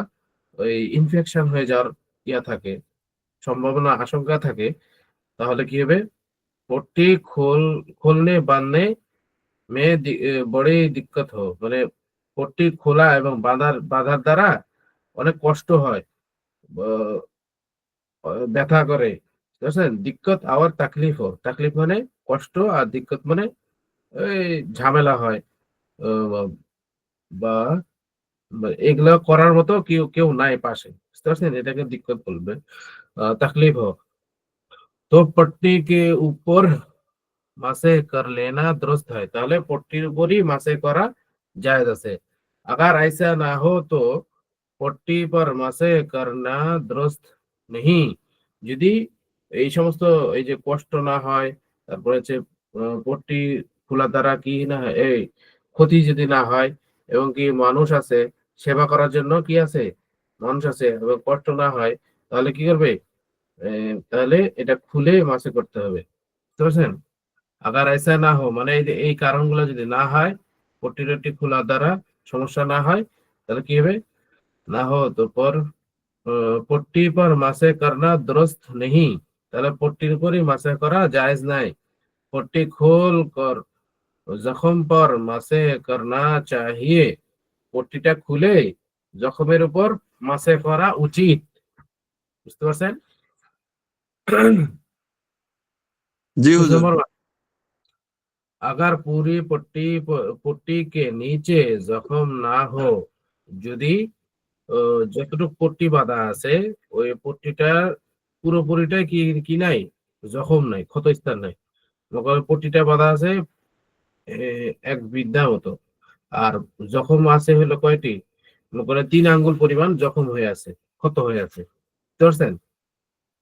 ওই ইনফেকশন হয়ে যাওয়ার ইয়া থাকে সম্ভাবনা আশঙ্কা থাকে তাহলে কি হবে পট্টি खोलने बांधने में बड़ी दिक्कत हो মানে পট্টি খোলা এবং বাঁধার দ্বারা অনেক কষ্ট হয় ব্যথা করে বুঝছেন দিক্কত আর তাকলিফ हो তাকলিফ মানে কষ্ট আর দিক্কত মানে এই ঝামেলা হয় বা এগুলো করার মতো কেউ নাই পাশে বুঝতে পারছেন এটাকে দিক্কত বলবে तकलीफ हो तो पट्टी के ऊपर মাসে कर लेना दुरुस्त है তাহলে পট্টির উপরই মাসে করা জায়েজ আছে अगर ऐसा ना हो तो पट्टी पर মাসে करना दुरुस्त नहीं যদি এই সমস্ত এই যে কষ্ট না হয় তারপরে হচ্ছে পট্টি খোলা দ্বারা কি না হয় এই ক্ষতি যদি না হয় এবং কি মানুষ আছে সেবা করার জন্য কি আছে মানুষ আছে এবং কষ্ট না হয় তাহলে কি করবে তাহলে এটা খুলে মাসে করতে হবে বুঝতে পারছেন আগার ऐसा না हो মানে এই কারণগুলো যদি না হয় পট্টি খোলা দ্বারা সমস্যা না হয় তাহলে কি হবে না हो तो पर পট্টি पर মাসে करना दुरुस्त नहीं তাহলে পট্টির উপরই মাসে করা জায়েজ নাই পট্টি खोल कर जख्म पर মাসে करना चाहिए পট্টিটা খুলে জখমের উপর মাসে করা উচিত বুঝতে পারছেন জি হুজুর अगर पूरी पट्टी के नीचे जख्म ना हो যদি যতটুকু পট্টি বাঁধা আছে ওই পট্টিটা পুরোপুরিটাই কি নাই জখম নাই ক্ষতস্থান নাই পট্টিটা বাঁধা আছে এক বিদ্যা মতো আর জখম আছে হলো কয়টি মনে 3 আঙ্গুল পরিমাণ জখম হয়ে আছে ক্ষত হয়ে আছে বুঝতে পারছেন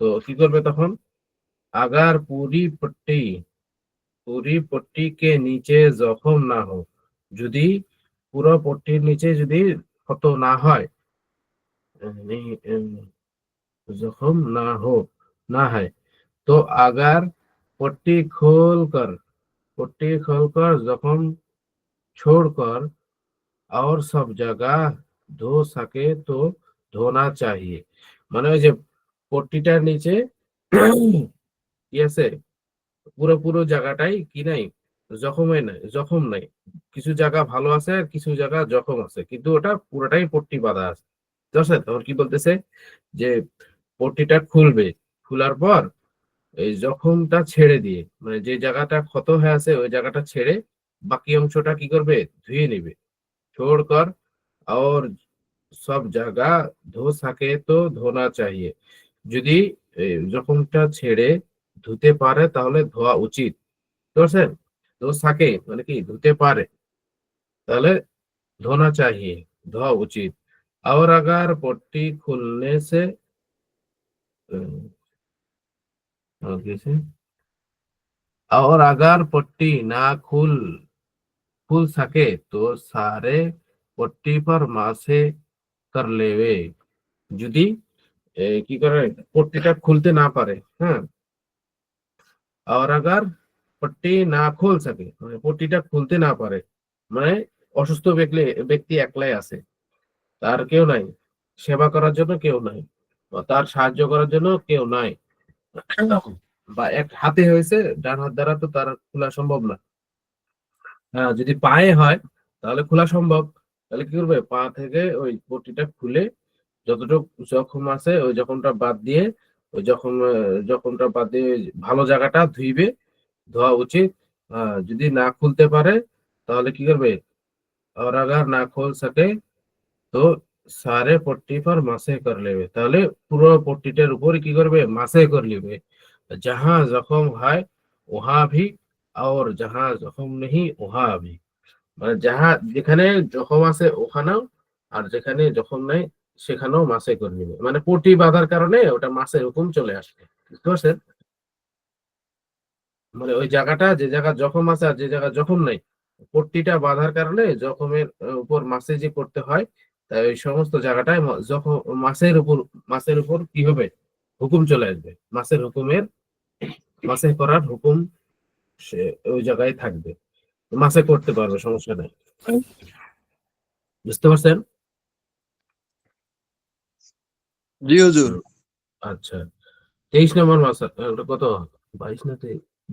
তো কি করবে তখন আগার পুরি পট্টি কে নিচে জখম না हो যদি পুরো পট্টির নিচে যদি ক্ষত না হয় जख्म ना है तो अगर पट्टी खोलकर जख्म छोड़कर और सब जगह धो सके तो धोना चाहिए মানে ওই যে পট্টিটার নিচে কি আছে পুরো জায়গাটাই কি নাই জখম নাই কিছু জায়গা ভালো আছে আর কিছু জায়গা জখম আছে কিন্তু ওটা পুরোটাই পট্টি বাঁধা আছে বুঝছেন তখন কি বলতেছে যে পট্টিটা খুলবে খোলার পর এই জখমটা ছেড়ে দিয়ে মানে যে জায়গাটা ক্ষত হয়ে আছে ওই জায়গাটা ছেড়ে বাকি অংশটা কি করবে ধুয়ে নেবে छोड़कर और सब जगह धो सके तो धोना चाहिए যদি জখমটা ছেড়ে ধুতে পারে তাহলে ধোয়া উচিত, বুঝতে পারছেন? দোষ থাকে মানে কি ধুতে পারে তাহলে धोना चाहिए, धोआ उचित। और अगर पट्टी खुलने से आगे से और अगर पट्टी ना खुल सके तो सारे पट्टी पर मासे कर लेवे। যদি কি করে পট্টিটা খুলতে না পারে, হ্যাঁ, আর আগার পট্টি না খুল সকে মানে পট্টিটা খুলতে না পারে মানে অসুস্থ ব্যক্তি একলাই আছে, তার কেউ নাই, সেবা করার জন্য কেউ নাই, বা তার সাহায্য করার জন্য কেউ নাই, বা এক হাতে হয়েছে ডান হাত দ্বারা তো তার খোলা সম্ভব না। হ্যাঁ, যদি পায়ে হয় তাহলে খোলা সম্ভব। তাহলে কি করবে, পা থেকে ওই পট্টিটা খুলে যতটুকু জখম আছে ওই জখমটা বাদ দিয়ে ওই জখমটা বাদ দিয়ে ওই ভালো জায়গাটা ধুইবে, ধোয়া উচিত। যদি না খুলতে পারে তাহলে কি করবে, আর আগার না খুল সকে তো সারে পট্টি পর মাসে কর লেবে, তাহলে পুরো পট্টিটার উপর কি করবে, মাসে করে নেবে। जहां जख्म है वहां भी और जहां जख्म नहीं वहां भी, মানে যেখানে জখম আছে ওখানেও আর যেখানে জখম নাই সেখানেও মাসে করে নেবে, মানে পট্টি বাঁধার কারণে ওটা মাসের হুকুম চলে আসবে, বুঝতে পারছেন? মানে ওই জায়গাটা যে জায়গা জখম আছে আর যে জায়গা জখম নাই, পট্টিটা বাঁধার কারণে জখমের উপর মাসেজি করতে হয়। তাই ওই সমস্ত জায়গাটায় জখম মাসের উপর কি হবে, হুকুম চলে আসবে, মাসে করার হুকুম সে ওই জায়গায় থাকবে, মাসে করতে পারবে, সমস্যা নাই, বুঝতে পারছেন? জি হুজুর। আচ্ছা, 23 নম্বর মাসালা, ওটা কত, 22 না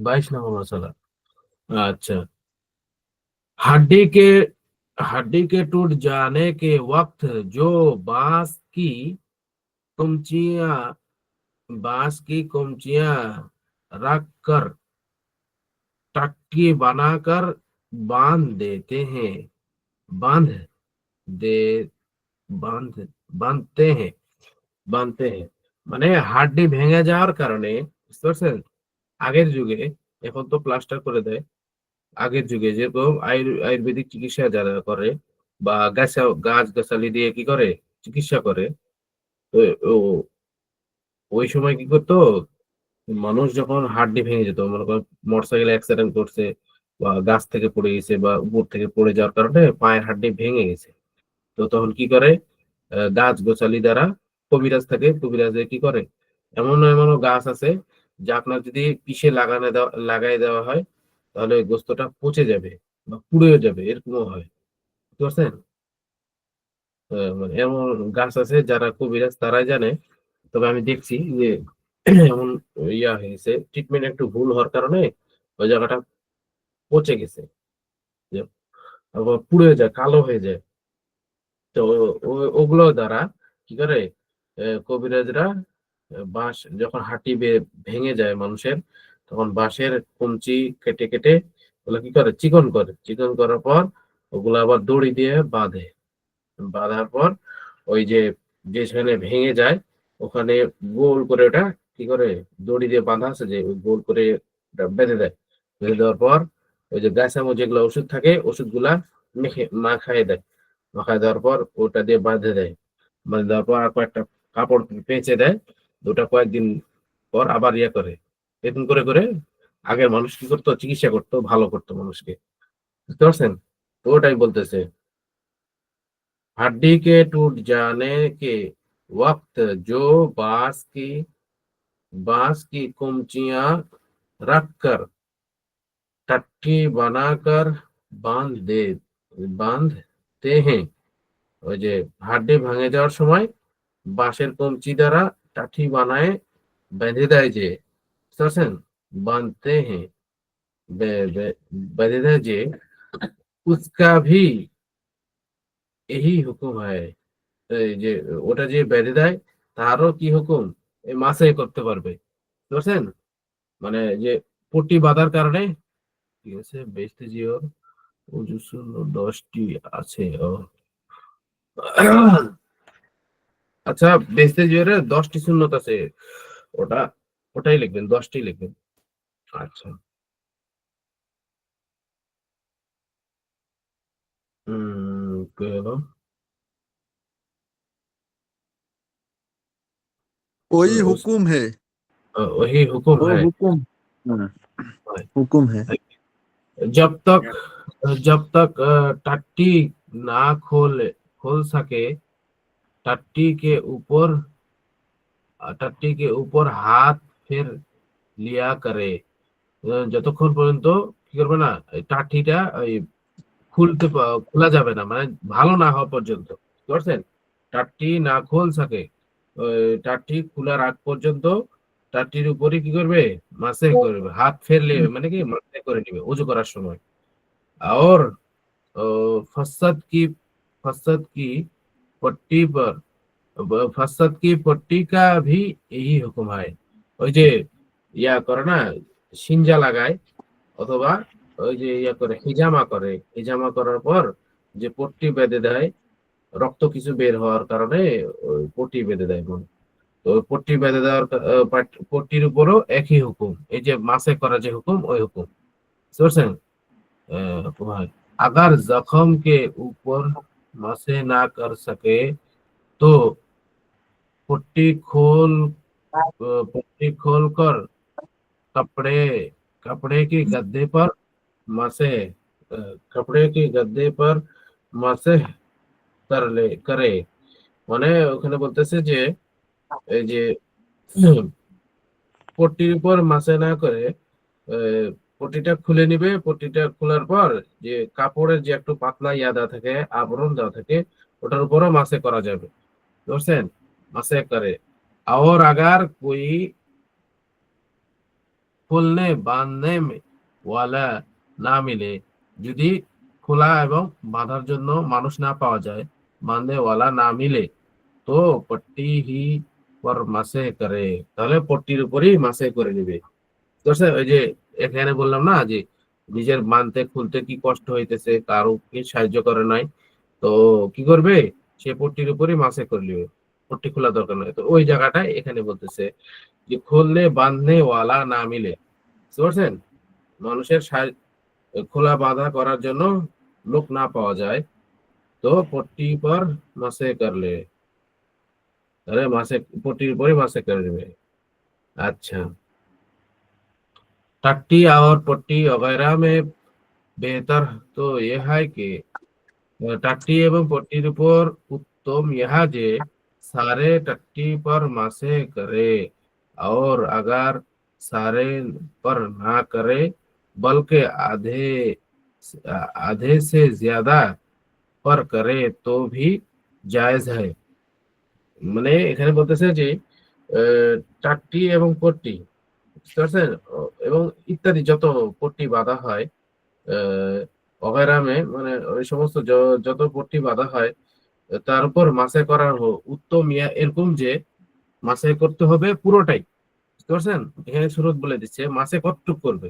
22 নম্বর মাসালা। अच्छा, हड्डी के हड्डी के टूट जाने के वक्त जो कुमचियां बांस की कुमचियां रख कर टट्टी बनाकर बांध देते हैं, बांध दे बांध বাঁধতে हैं মানে হাড্ডি ভেঙে যাওয়ার কারণে, বুঝতে পারছেন? আগের যুগে, এখন তো প্লাস্টার করে দেয়, আগের যুগে যেরকম আয়ুর্বেদিক চিকিৎসা যারা করে বা গাছ গাছালি দিয়ে কি করে চিকিৎসা করে, তো ও- ওই সময় কি করতো, মানুষ যখন হাড্ডি ভেঙে যেত, মনে করো মোটরসাইকেল অ্যাক্সিডেন্ট করছে বা গাছ থেকে পড়ে গেছে বা উপর থেকে পড়ে যাওয়ার কারণে পায়ের হাড্ডি ভেঙে গেছে, তো তখন কি করে, গাছ গোছালি দ্বারা, কবিরাজে কি করে, এমন এমন গাছ আছে যা আপনার যদি পিষে লাগাই দেওয়া হয় তাহলে ওই গোস্তটা পচে যাবে বা পুড়ে যাবে, এরকমও হয়, বুঝতে পারছেন? মানে এমন গাছ আছে যারা কবিরাজ তারাই জানে, তবে আমি দেখছি যে এমন হয়েছে, ট্রিটমেন্ট একটু ভুল হওয়ার কারণে ওই জায়গাটা পচে গেছে, যে আবার পুড়ে যায়, কালো হয়ে যায়। তো ওগুলো দ্বারা কি করে, কবিরাজরা বাঁশ যখন ভেঙে যায় মানুষের, তখন বাঁশের কঞ্চি কেটে কেটে ওগুলো কি করে, চিকন করার পর ওগুলো আবার দড়ি দিয়ে বাঁধার পর ওই যেখানে ভেঙে যায় ওখানে গোল করে ওটা কি করে, দড়ি দিয়ে বাঁধা আছে যে ওই গোল করে ওটা বেঁধে দেয়, বেঁধে দেওয়ার পর ওই যে গাছামো যেগুলো ওষুধ থাকে ওষুধগুলা মাখায় দেয়, মাখায় দেওয়ার পর ওটা দিয়ে বাঁধে দেয়, বাঁধে দেওয়ার পর আর কয়েকটা কাপড় পেঁচে দেয়, দুটা কয়েকদিন পর আবার করে, এরকম করে করে আগের মানুষ কি করতো, চিকিৎসা করতো, ভালো করতো মানুষকে, বুঝতে পারছেন? তো ওটাই বলতেছে, हड्डी के टूट जाने के वक्त जो बांस की कुमचियां रखकर टट्टी बनाकर बांधते हैं, ওই যে হাড্ডি ভেঙে যাওয়ার সময় বাঁশের কঞ্চি দ্বারা টাঠি বানায় বেঁধে দেয়, যে বুঝতে পারছেন, বাঁধতে हैं, বেঁধে দেয় যে उसका भी यही हुक्म है, এই যে ওটা যে বেঁধে দেয় তারও কি হুকুম, এই মাসে করতে পারবে, বুঝতে পারছেন? মানে যে পট্টি বাঁধার কারণে ঠিক আছে, বেচতে জিও ওজু শূন্য 10টি আছে, ও আচ্ছা, বেচতে জিওর 10টি সুন্নত আছে, ওটাই লিখবেন, 10টি লিখবেন। আচ্ছা কি হলো? वही हुकुम है। वही हुकुम वो है। हुकुम। हाँ, हुकुम है। जब तक टट्टी ना खोल सके, टट्टी के ऊपर हाथ फिर लिया करे। যতক্ষণ পর্যন্ত কি করবে না, এই টাটিটা ওই খোলা যাবে না, মানে ভালো না হওয়া পর্যন্ত, বুঝতে পারছেন? টাট্টি না খোল থাকে, ওই টাট্টি খোলার আগ পর্যন্ত টাট্টির উপরে কি করবে, মাসে করবে, হাত ফেরলে মানে কি মাসে করে নিবে ওযু করার সময়। और फसद की पट्टी पर फसद की पट्टी का भी यही हुक्म है। ওই যে ইয়া করে না, সিনজা লাগায়, অথবা ওই যে ইয়া করে হিজামা করে, হিজামা করার পর যে পট্টি বেঁধে দেয়, রক্ত কিছু বের হওয়ার কারণে ওই পট্টি বেঁধে দেয় মনে। তো ওই পট্টি বেঁধে দেওয়ার পট্টির উপরও একই হুকুম, এই যে মাসে করা যে হুকুম ওই হুকুম, বুঝতে পারছেন? तुम्हारे अगर जख्म के ऊपर मसे ना कर सके तो पट्टी खोल कर कपड़े कपड़े की गद्दे पर मसे कपड़े की गद्दे पर मसे करे। মানে ওখানে বলতেছে যে এই যে পট্টির উপর মাসে না করে পট্টিটা খুলে নিবে, পট্টিটা খোলার পর যে কাপড়ের যে একটু পাতলা ইয়া দেওয়া থাকে, আবরণ দেওয়া থাকে, ওটার উপরও মাসে করা যাবে, বুঝছেন? মাসে করে। और अगर कोई খুলনে বাঁধনে ওয়ালা না মিলে, যদি খোলা এবং বাঁধার জন্য মানুষ না পাওয়া যায়, বাঁধনে ওয়ালা না মিলে, তো পট্টি হি পর মাসে করে, তাহলে পট্টির উপরেই মাসে করে নিবে। বুঝতে, ওই যে এখানে বললাম না যে নিজের বাঁধতে খুলতে কি কষ্ট হইতেছে, কারো কি সাহায্য করে নাই, তো কি করবে, সে পট্টির উপরেই মাসে করে নিবে, পট্টি খোলা দরকার নয়। তো ওই জায়গাটায় এখানে বলতেছে যে খুললে বাঁধনে ওয়ালা না মিলে, বুঝতে পারছেন? মানুষের খোলা বাঁধা করার জন্য লোক না পাওয়া যায়, তো পট্টি পর মাসে করলে, তাহলে মাসে পট্টির উপরে মাসে করে দেবে। अच्छा, टट्टी और पट्टी वगैरह में बेहतर तो यह है कि टट्टी एवं पट्टीर উপর उत्तम यह जे सारे टट्टी पर मासे करे, और अगर सारे पर ना करे बल्कि आधे आधे से ज्यादा पर करे तो भी जायज है। মানে এখানে বলতেছে যে টাট্টি এবং পট্টি, বুঝতে পারছেন? এবং ইত্যাদি যত পট্টি বাঁধা হয় অগেরামে, মানে ওই সমস্ত যত পট্টি বাঁধা হয় তার উপর মাসে করার উত্তম ইয়া এরকম যে মাসে করতে হবে পুরোটাই, বুঝতে পারছেন? এখানে শুরুত বলে দিচ্ছে মাসে কতটুক করবে,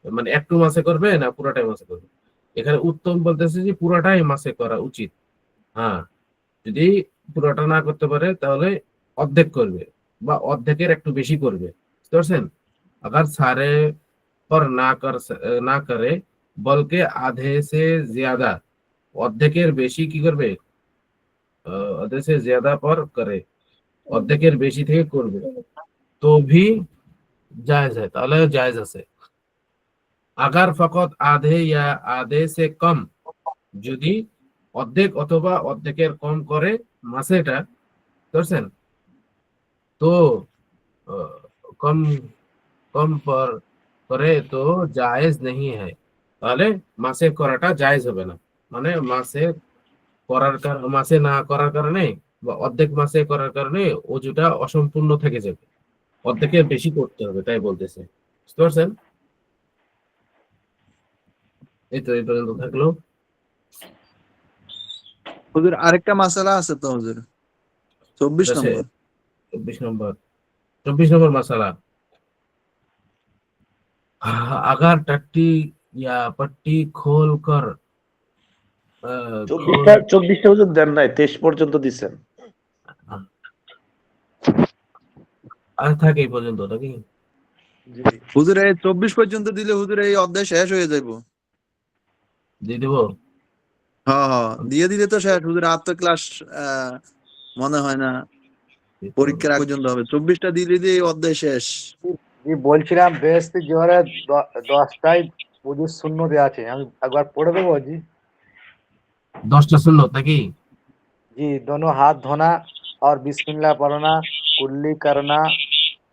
মানে একটু মাসে করবে না পুরোটাই মাসে করবে। এখানে উত্তম বলতেছে যে পুরোটাই মাসে করা উচিত। হ্যাঁ, যদি পুরোটা না করতে পারে তাহলে অর্ধেক করবে বা অর্ধেকের একটু বেশি করবে, বুঝতে পারছেন? अगर सारे पर না করে বলকে আধে সে জিয়াদা, অর্ধেকের বেশি কি করবে, আধে সে জিয়াদা পর করে, অর্ধেকের বেশি থেকে করবে, তো ভি জায়েজ है, তাহলে জায়েজ আছে। আগার ফকত আধে ইয়া আধে সে কম, যদি অর্ধেক অথবা অর্ধেকের কম করে মাসেটা, বুঝছেন? তো কম কম পর করে তো জায়েজ नहीं है, তাহলে মাসে করাটা জায়েজ হবে না। মানে মাসে না করার কারণে বা অর্ধেক মাসে করার কারণে ওজুটা অসম্পূর্ণ থেকে যাবে, অর্ধেকের বেশি করতে হবে, তাই বলতেছে, বুঝতে পারছেন? এই তো এই পর্যন্ত থাকলো। হুজুর আরেকটা মাসালা আছে তো হুজুর, 24 আছে নম্বর। 24 নম্বর মাসালা। अगर टट्टी या पट्टी खोल कर 24টা হুজুর দেন নাই, 23 পর্যন্ত দিচ্ছেন। আর থাকে এই পর্যন্ত নাকি? জি হুজুর এই 24 পর্যন্ত দিলে হুজুর এই অধ্যায় শেষ হয়ে যাইবো। দিয়ে দেবো। হ্যাঁ হ্যাঁ, দিয়ে দিলে তো শেষ হুজুর। আর তো ক্লাস মনে হয় না পরীক্ষার আগ পর্যন্ত হবে। 24টা দিলে দিয়ে এই অধ্যায় শেষ। জি বলছিলাম বেহেশতি জোহরে 10টায় ওযুর সুন্নতে আছে, আমি একবার পড়ে দেবো জি। 10টা সুন্নত নাকি? जी दोनों हाथ धोना और बिस्मिल्लाह पढ़ना, कुल्ली करना,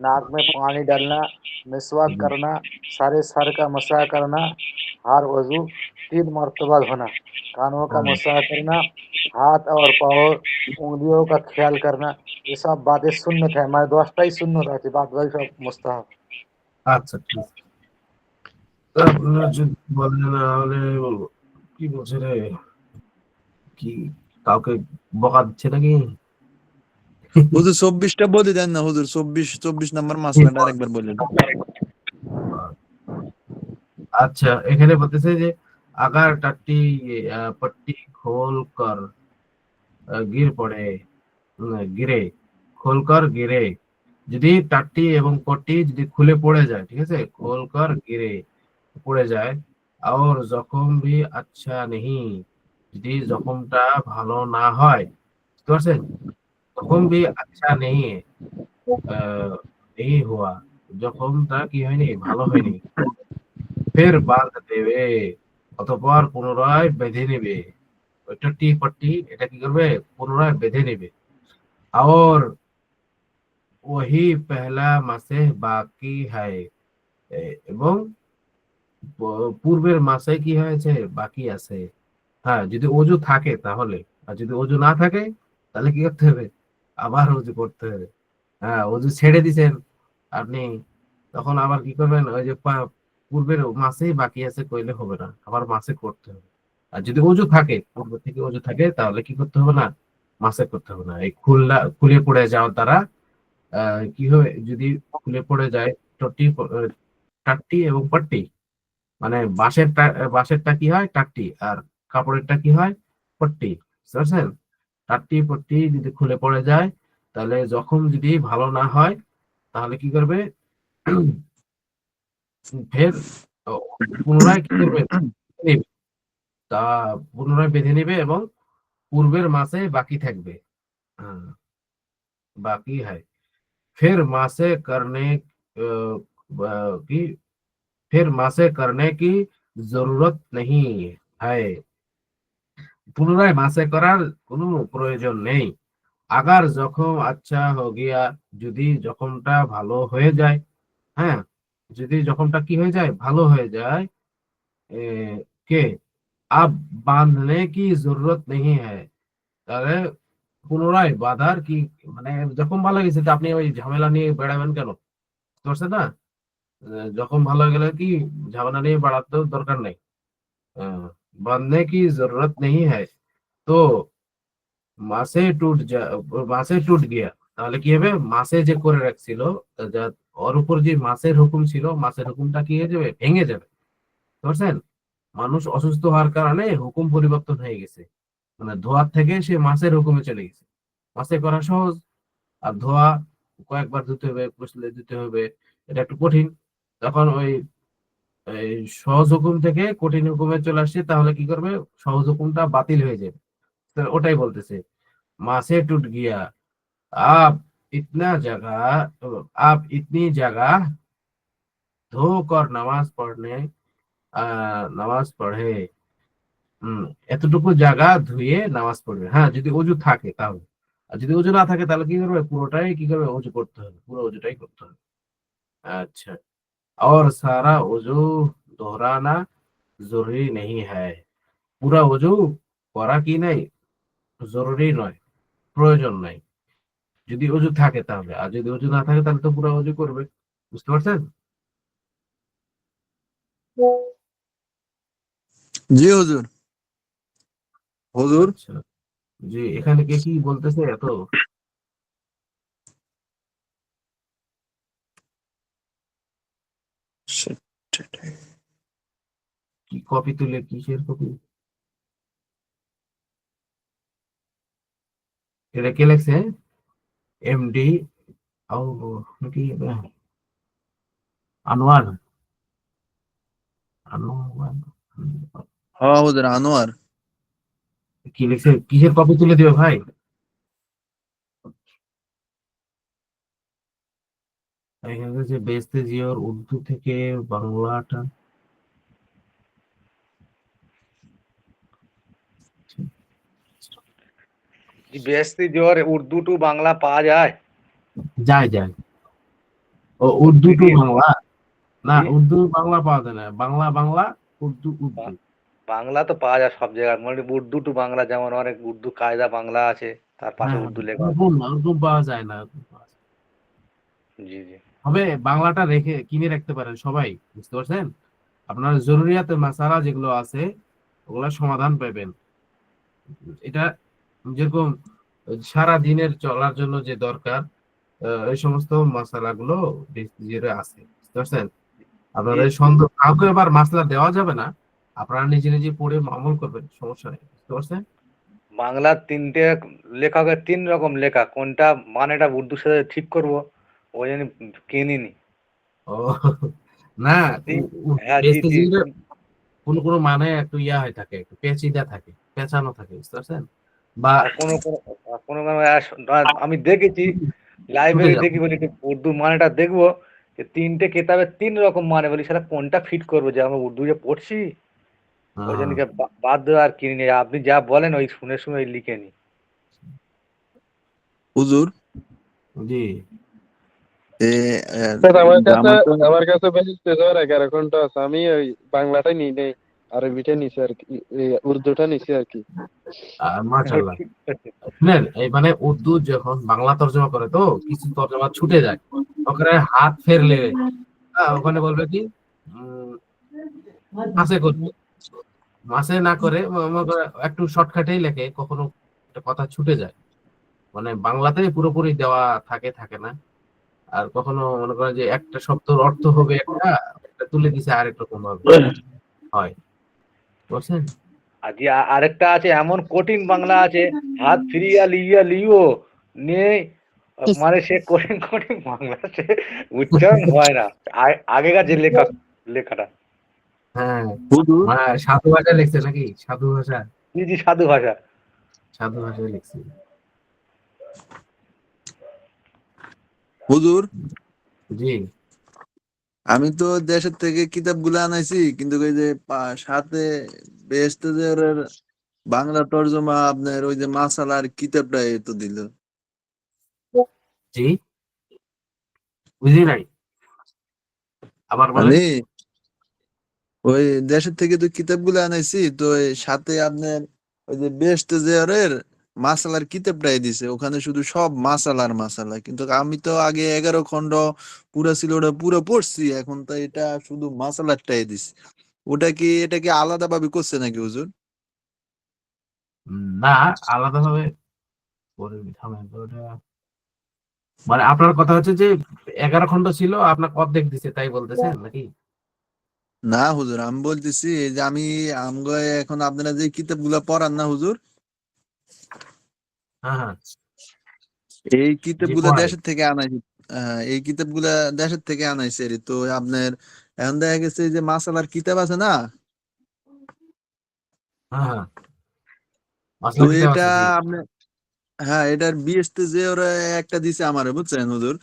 नाक में पानी डालना, मिसवाक करना, सारे सर का मसाह करना, हर वजू 3 मरतबा धोना, कानों का मसाह करना, हाथ और पाँव उंगलियों का ख्याल करना, ये सब बातें सुन्नत है। हमारे 10টা ही सुन्नत আছে, বাদ বাকি সব মুস্তাহাব। আচ্ছা ঠিক আছে। আপনারা যদি বলেন তাহলে বলবো। কি বলছে রে? কি কাউকে বকা দিচ্ছে নাকি? হুজুর 24টা বলে দেন না হুজুর। 24 নাম্বার মাসলাটা আরেকবার বলে দেন। अच्छा এখানে বলতেছে যে अगर टट्टी पट्टी खोल कर गिर पड़े गिरे खोलकर गिरे যদি টাট্টি এবং পট্টি যদি খুলে পড়ে যায়, ঠিক আছে, खोलकर गिरे পড়ে যায়, और जख्म भी अच्छा नहीं যদি জখমটা ভালো না হয়, বুঝতে পারছেন? जख्म भी अच्छा नहीं है नहीं हुआ, জখমটা কি হয়নি, ভালো হয়নি, ফের বাঁধ দেবে অতঃপর পুনরায় বেঁধে নেবে। ওই টট্টি পট্টি এটা কি করবে, পুনরায় বেঁধে নেবে। और वही पहला মাসে বাকি है এবং পূর্বের মাসে কি হয়েছে, বাকি আছে। হ্যাঁ, যদি অজু থাকে তাহলে, আর যদি অজু না থাকে তাহলে কি করতে হবে, আবার অজু করতে হবে। হ্যাঁ, অজু ছেড়ে দিছেন আপনি, তখন আবার কি করবেন, ওই যে পূর্বের মাসেই বাকি আছে কইলে হবে না, আবার মাসে করতে হবে। আর যদি অজু থাকে, পূর্ব থেকে অজু থাকে, তাহলে কি করতে হবে না, মাসে করতে হবে না। এই খুলে পড়ে যাওয়ার দ্বারা কি হবে, যদি খুলে পড়ে যায় টটি টাট্টি এবং পট্টি, মানে বাঁশেরটা কি হয় টাট্টি, আর কাপড়েরটা কি হয় পট্টি, বুঝতে পারছেন? টাট্টি পট্টি যদি খুলে পড়ে যায়, তাহলে জখম যদি ভালো না হয়, তাহলে কি করবে, ফের পুনরায় কি করবে, নেবে। তা পুনরায় বেঁধে নেবে এবং পূর্বের মাসে বাকি থাকবে। হ্যাঁ, বাকি হয়, फिर मासे करने की फिर मासे करने की जरूरत नहीं है, পুনরায় মাসে করার কোনো প্রয়োজন নেই। আগার জখম আচ্ছা হো গিয়া যদি জখমটা ভালো হয়ে যায়, হ্যাঁ, যদি জখমটা কি হয়ে যায়, ভালো হয়ে যায়, এ, কে আব বাঁধনে কি জরুরত নেই হ্যায়, তাহলে পুনরায় বাঁধার কি, মানে জখম ভালো হয়ে গেছে তো আপনি ওই ঝামেলা নিয়ে বেড়াবেন কেন, বুঝতে পারছেন না? যখন ভালো হয়ে গেলে কি ঝামেলা নিয়ে বাড়াতে দরকার নেই। আহ, বাঁধने की जरूरत नहीं है তো মাসে টুট গিয়া, তাহলে কি হবে, মাসে যে করে রাখছিল, ওর উপর যে মাসের হুকুম ছিল, মাসের হুকুমটা কি হয়ে যাবে, ভেঙে যাবে, বুঝতে পারছেন? মানুষ অসুস্থ হওয়ার কারণে হুকুম পরিবর্তন হয়ে গেছে, মানে ধোয়ার থেকে সে মাসের হুকুমে চলে গেছে। মাসে করা সহজ, আর ধোয়া কয়েকবার ধুতে হবে, গোসলে দিতে হবে, এটা একটু কঠিন। তখন ওই এই সহজ হুকুম থেকে কঠিন হুকুমে চলে আসছে, তাহলে কি করবে, সহজ হুকুমটা বাতিল হয়ে যাবে। তো ওটাই বলতেছে, মাসে টুট গিয়া आप इतना जगह आप इतनी जगह धोकर নামাজ পড়ে, এতটুকু জায়গা ধুয়ে নামাজ পড়বে। হ্যাঁ, যদি অজু থাকে তাহলে, আর যদি অজু না থাকে তাহলে কি করবে, পুরোটাই কি করবে, অজু করতে হবে, পুরো অজুটাই করতে হবে। আচ্ছা, और सारा वजू दोहराना जरूरी नहीं है, পুরা অজু করা কি নাই, জরুরি নয়, প্রয়োজন নাই, যদি অজু থাকে তাহলে। আর যদি অজু না থাকে তাহলে তো পুরো অজু করবে, বুঝতে পারছেন? জি হুজুর। হুজুর আচ্ছা, জি, এখানে কে কি বলতেছে এত, কি কপি তুলে, কিসের কপি, এটা কে লেখছে, এমডি নাকি? আনোয়ার আনোয়ার হ্যাঁ হুজুর, আনোয়ার। কি লিখছে, কিসের কপি তুলে দিবে ভাই? এখানে যে বেহেশতে জিয়ার উর্দু থেকে বাংলাটা বেহেশতি জোহর উর্দু টু বাংলা পাওয়া যায়? যায় যায়। ও উর্দু টু PDF বাংলা, না কি? উর্দু বাংলা পাওয়া যায় না, বাংলা বাংলা, উর্দু উর্দু। বাংলা তো পাওয়া যায় সব জায়গায়, মানে উর্দু টু বাংলা, যেমন অনেক উর্দু কায়দা বাংলা আছে, তার পাশে হ্যাঁ উর্দু লেখা আছে। ওরকম না, ওরকম পাওয়া যায় না, ওরকম পাওয়া যায় না। জি জি। তবে বাংলাটা রেখে কিনে রাখতে পারেন সবাই, বুঝতে পারছেন? আপনার জরুরিয়াতের মাসালা যেগুলো আছে ওগুলা সমাধান পাবেন। এটা যেরকম সারা দিনের চলার জন্য যে দরকার এই সমস্ত মাসালাগুলো বেশি আছে, বুঝতে পারছেন? আপনার এই সন্দেহ, কাউকে আবার মাসলা দেওয়া যাবে না, আপনারা নিজে নিজে পড়ে আমল করবেন, সমস্যা নেই, বুঝতে পারছেন? বাংলার তিনটে লেখকের 3 রকম লেখা, কোনটা মানেটা উর্দুর সাথে ঠিক করব ওই জন্য কিনিনি। ও না, হ্যাঁ জি জি। বেস্তেজির কোন কোন মানে একটু ইয়া হয়ে থাকে, একটু পেঁচিদা থাকে, পেঁচানো থাকে, বুঝতে পারছেন? বা আর কোনো কোনো কোনো আমি দেখেছি ছুটে লাইব্রেরি যাও। দেখি, বলি একটু উর্দু মানেটা দেখবো, যে 3টে কেতাবের 3 রকম মানে, বলি সেটা কোনটা ফিট করবো, যে আমরা উর্দু যে পড়ছি ওই জন্য বাধ্য আর কিনিনি। আপনি যা বলেন ওই শুনে শুনে ওই লিখে নি। হুজুর, জি এ আহ, স্যার আমার কাছে জামাত। আমার কাছে বেহেশতে জোহর 11 খন্ড আছে। আমি ওই বাংলাটাই নিই নাই, আরবিটা নিছি আর কি, এই উর্দুটা নিছি আর কি। মাশাআল্লাহ। ঠিক আছে। শুনেন, এই মানে উর্দু যখন বাংলা তর্জমা করে তো কিছু তর্জমা ছুটে যায়, ওখানে হাত ফেরলে ওখানে বলবে কি উম, মাসে করবে, মাসে না করে মনে করে একটু শর্টকাটেই লেখে, কখনো একটা কথা ছুটে যায়, মানে বাংলাতে পুরোপুরি দেওয়া থাকে থাকে না। আর কখনো মনে করেন যে একটা শব্দের অর্থ হবে একটা, একটা তুলে দিছে আরেক রকম ভাবে হয়, বুঝছেন? আর যে আরেকটা আছে, এমন কঠিন বাংলা আছে, হাত ফিরিয়া লিয়া লিও নেই, মানে সে কঠিন কঠিন বাংলা, সে উচ্চারণ হয় না আগেকার যে লেখাটা। হ্যাঁ, হুজুর, মানে সাধু ভাষা লিখছে নাকি, সাধু ভাষা, জি জি, সাধু ভাষা। সাধু ভাষায় লিখছে। হুজুর, জি আমি তো দেশের থেকে কিতাবগুলো আনাইছি, কিন্তু ওই যে সাথে বেহেশতের বাংলা তর্জমা আপনার ওই যে মাসালার কিতাবটা এ তো দিল। জি, বুঝি নাই, আবার বলেন। মানে ওই দেশের থেকে তো কিতাবগুলো আনাইছি, তো এই সাথে আপনার ওই যে বেহেশতের মাসালার কিতাবটাই দিছে, ওখানে শুধু সব মাসালার মাসালা, কিন্তু আমি তো আগে 11 খন্ড পুরা ছিল, ওটা পুরো পড়ছি, এখন তো এটা শুধু মাসালারটাই দিছে। এটা কি আলাদা ভাবে করছে নাকি হুজুর? না, আলাদাভাবে করে থামেন তো, ওটা মানে আপনার কথা হচ্ছে যে 11 খন্ড ছিল, আপনার অর্ধেক দিছে তাই বলতেছেন নাকি? না হুজুর, আমি বলতেছি এই যে আমগো এখন আপনারা যে কিতাবগুলা পড়ান না হুজুর, হ্যাঁ হ্যাঁ, এই জি কিতাবগুলা পড়াই। দেশের থেকে আনাইছি। এই কিতাবগুলা দেশের থেকে আনাইছে রে। তো আপনার এখন দেখা গেছে এই যে মাসালার কিতাব আছে না, হ্যাঁ হ্যাঁ, তো মাসলা কিতাব এটা আছে, জি। আপনার, হ্যাঁ, এটার বিএসতে যে ওরা একটা দিছে আমারে, বুঝছেন হুজুর?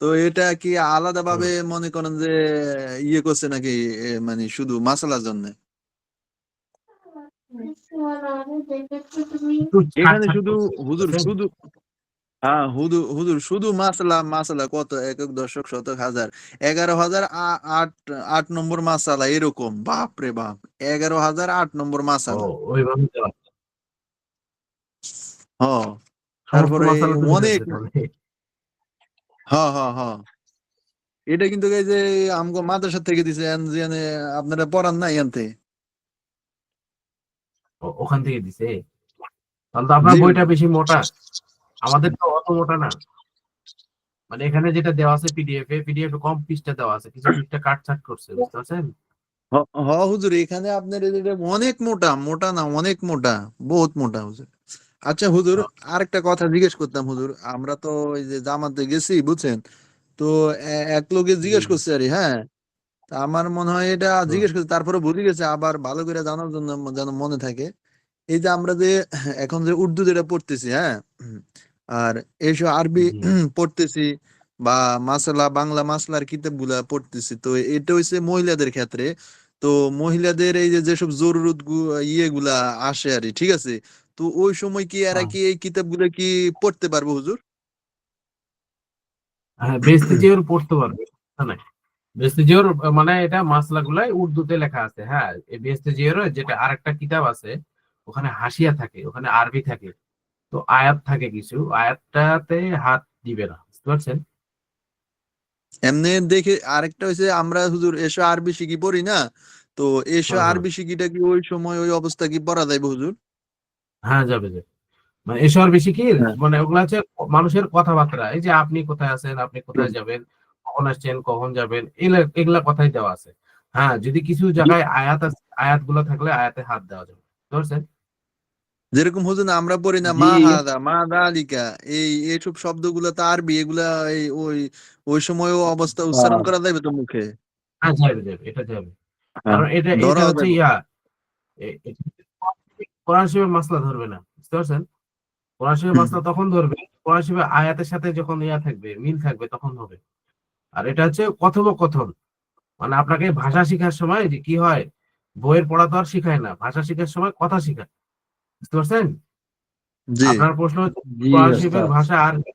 তো এটা কি আলাদা হুম। ভাবে মনে করেন যে ইয়ে করছে নাকি, মানে শুধু মাসালার জন্য? একটু ছাট এখানে ছাট শুধু করছে, হুজুর বুঝছেন? শুধু, হ্যাঁ হুজুর হুজুর শুধু মাসালা কত একক দশক শতক হাজার, 11,000 আট আট নম্বর মাসালা এরকম, বাপ রে বাপ, 11,008 নম্বর ও মাসালা। ওইভাবে দেওয়া, হ, সমস্ত তারপরে মশলা তুলে অনেক, ফেলছে তাহলে। হ হ হ, এটা কিন্তু এই যে আমগো মাদ্রাসা থেকে দিছে, আপনারা পড়ান না এনতে। ওখান থেকে দিছে, তাহলে তো আপনার জি বইটা হুজুর। বেশি মোটা, আমাদের তো অত মোটা না। মানে এখানে যেটা দেওয়া আছে পিডিএফ এ কম পৃষ্ঠা দেওয়া আছে, কিছু পৃষ্ঠা কাটছাট করছে, বুঝতে পারছেন? হুজুর, এখানে আপনার এটা অনেক মোটা, মোটা না অনেক মোটা, বহুত মোটা হুজুর। আচ্ছা হুজুর, আরেকটা কথা জিজ্ঞেস করতাম হুজুর, আমরা তো ওই যে জামাতে গেছি বুঝছেন, তো এক লোকে জি জিজ্ঞেস করছে আরে, হ্যাঁ, তা আমার মনে হয় এটা জিজ্ঞেস করছি, তারপরে ভুলে গেছে, আবার ভালো করে জানার জন্য যেন মনে থাকে। এই যে আমরা যে এখন যে উর্দু যেটা পড়তেছি, হ্যাঁ, আর এইসব আরবি জি পড়তেছি, বা মাসলা বাংলা মাসলার কিতাব গুলা পড়তেছি, তো এটা হচ্ছে মহিলাদের ক্ষেত্রে। তো মহিলাদের এই যে যেসব জরুরত ইয়েগুলা আসে আর কি, ঠিক আছে, তো ওই সময় কি এরা হ্যাঁ কি এই কিতাবগুলো কি পড়তে পারবো হুজুর? হ্যাঁ, বেহেশতে জিওর পড়তে পারবে, সমস্যা নাই। বেহেশতে জিওর মানে এটা মাসলা গুলাই উর্দুতে লেখা আছে। হ্যাঁ, এই বেহেশতে জিওর যেটা আরেকটা কিতাব আছে, ওখানে হাসিয়া থাকে, ওখানে আরবি থাকে, তো আয়াত থাকে, কিছু আয়াতটাতে হাত দিবে না, বুঝতে পারছেন? এমনি দেখে আরেকটা হয়েছে, আমরা হুজুর এসো আরবি শিখি পড়ি না, তো এসো হ্যাঁ হ্যাঁ আরবি শিখিটা কি ওই সময় ওই অবস্থা কি পড়া যাইবে হুজুর? হ্যাঁ, যাবে যাবে। মানে এসব বেশি কি, হ্যাঁ। মানে ওগুলা হচ্ছে মানুষের কথাবার্তা, এই যে আপনি কোথায় আছেন, আপনি কোথায় যাবেন, কখন আসছেন, কখন যাবেন, এগুলা এগুলা কথাই দেওয়া আছে। হ্যাঁ, যদি কিছু জায়গায় আয়াত আছে, আয়াত গুলা থাকলে আয়াতে হাত দেওয়া যাবে, বুঝতে পারছেন? যেরকম হুজুর না আমরা পড়ি না, জি মা হাদা মা দালিকা, এইসব শব্দগুলো তো আরবি, এগুলা এই ওই ওই সময় অবস্থা উচ্চারণ করা যাবে তো মুখে? হ্যাঁ, যাবে যাবে, এটা যাবে। হ্যাঁ, কারণ এটা এটা ধরাও হচ্ছে যাবে। এটা কোরআন শরীফের মাসলা ধরবে না, বুঝতে পারছেন? কোরআন শরীফের হুম। মাসলা তখন ধরবে, কোরআন শরীফের আয়াতের সাথে যখন থাকবে, মিল থাকবে, তখন হবে। আর এটা হচ্ছে কথোপকথন, মানে আপনাকে ভাষা শেখার সময় যে কি হয়, বইয়ের পড়া তো আর শিখায় না, ভাষা শেখার সময় কথা শেখায়, বুঝতে পারছেন? জি। আপনার প্রশ্ন হচ্ছে জি কোরআন শরীফের ওস্তাদ। ভাষা আরবি,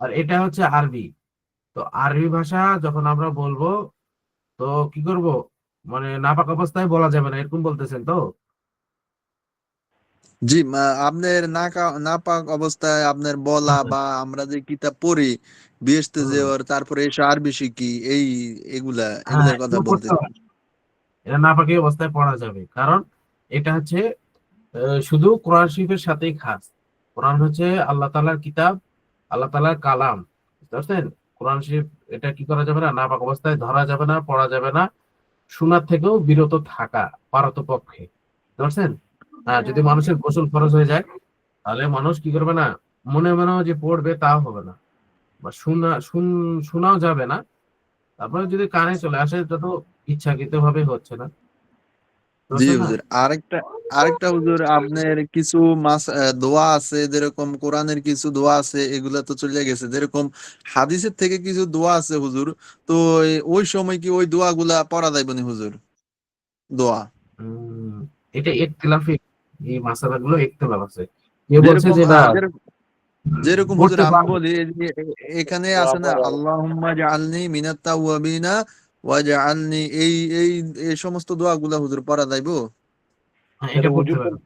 আর এটা হচ্ছে আরবি। তো আরবি ভাষা যখন আমরা বলবো, তো কি করব, মানে নাপাক অবস্থায় বলা যাবে না, এরকম বলতেছেন তো? জি, আপনার নাপাক অবস্থায় আপনার বলা, বা আমরা যে কিতাব পড়ি বেহেশতে হুম, যাওয়ার, তারপরে এসে আরবি শিখি, এগুলা হ্যাঁ, এগুলার কথা এগুলো বলতে। পড়তে হবে, এটা নাপাকি অবস্থায় পড়া যাবে, কারণ এটা হচ্ছে শুধু কোরআন শরীফের সাথেই খাস। কোরআন হচ্ছে আল্লাহ তাআলার কিতাব, আল্লাহ তাআলার কালাম, বুঝতে পারছেন? কোরআন শরীফ এটা কি করা যাবে না, নাপাক অবস্থায় ধরা যাবে না, পড়া যাবে না, শোনার থেকেও বিরত থাকা পারতপক্ষে, বুঝতে পারছেন? হ্যাঁ, যদি মানুষের গোসল ফরজ হয়ে যায়, তাহলে মানুষ কি করবে না, মনে মনেও যে পড়বে তাও হবে না, বা শোনাও যাবে না। তারপরে যদি কানে চলে আসে, এটা তো ইচ্ছাকৃত ভাবে হচ্ছে না, বুঝতে জি পারছেন না? হুজুর, আরেকটা আরেকটা হুজুর, আপনার কিছু দোয়া আছে, যেরকম কোরআনের কিছু দোয়া আছে, এগুলা তো চলে গেছে, যেরকম হাদিসের থেকে কিছু দোয়া আছে হুজুর, তো ওই সময় কি ওই দোয়াগুলা পড়া যাইবে না হুজুর? দোয়া উম, এটা একতলাফি, এই মাসালাগুলো একতলাফ আছে। কে বলছে যেরকম যে না যেরকম হুজুর পড়তে আমি পারবে? বলি, এই যে এখানে আছে না, আল্লাহুম্মা জাআলনি মিনাত তাওয়াবিনা ওয়া জাআলনি, এই এই সমস্ত দোয়াগুলা হুজুর পড়া যাইবো? হ্যাঁ, এটা এটা পড়তে উজু পারবে,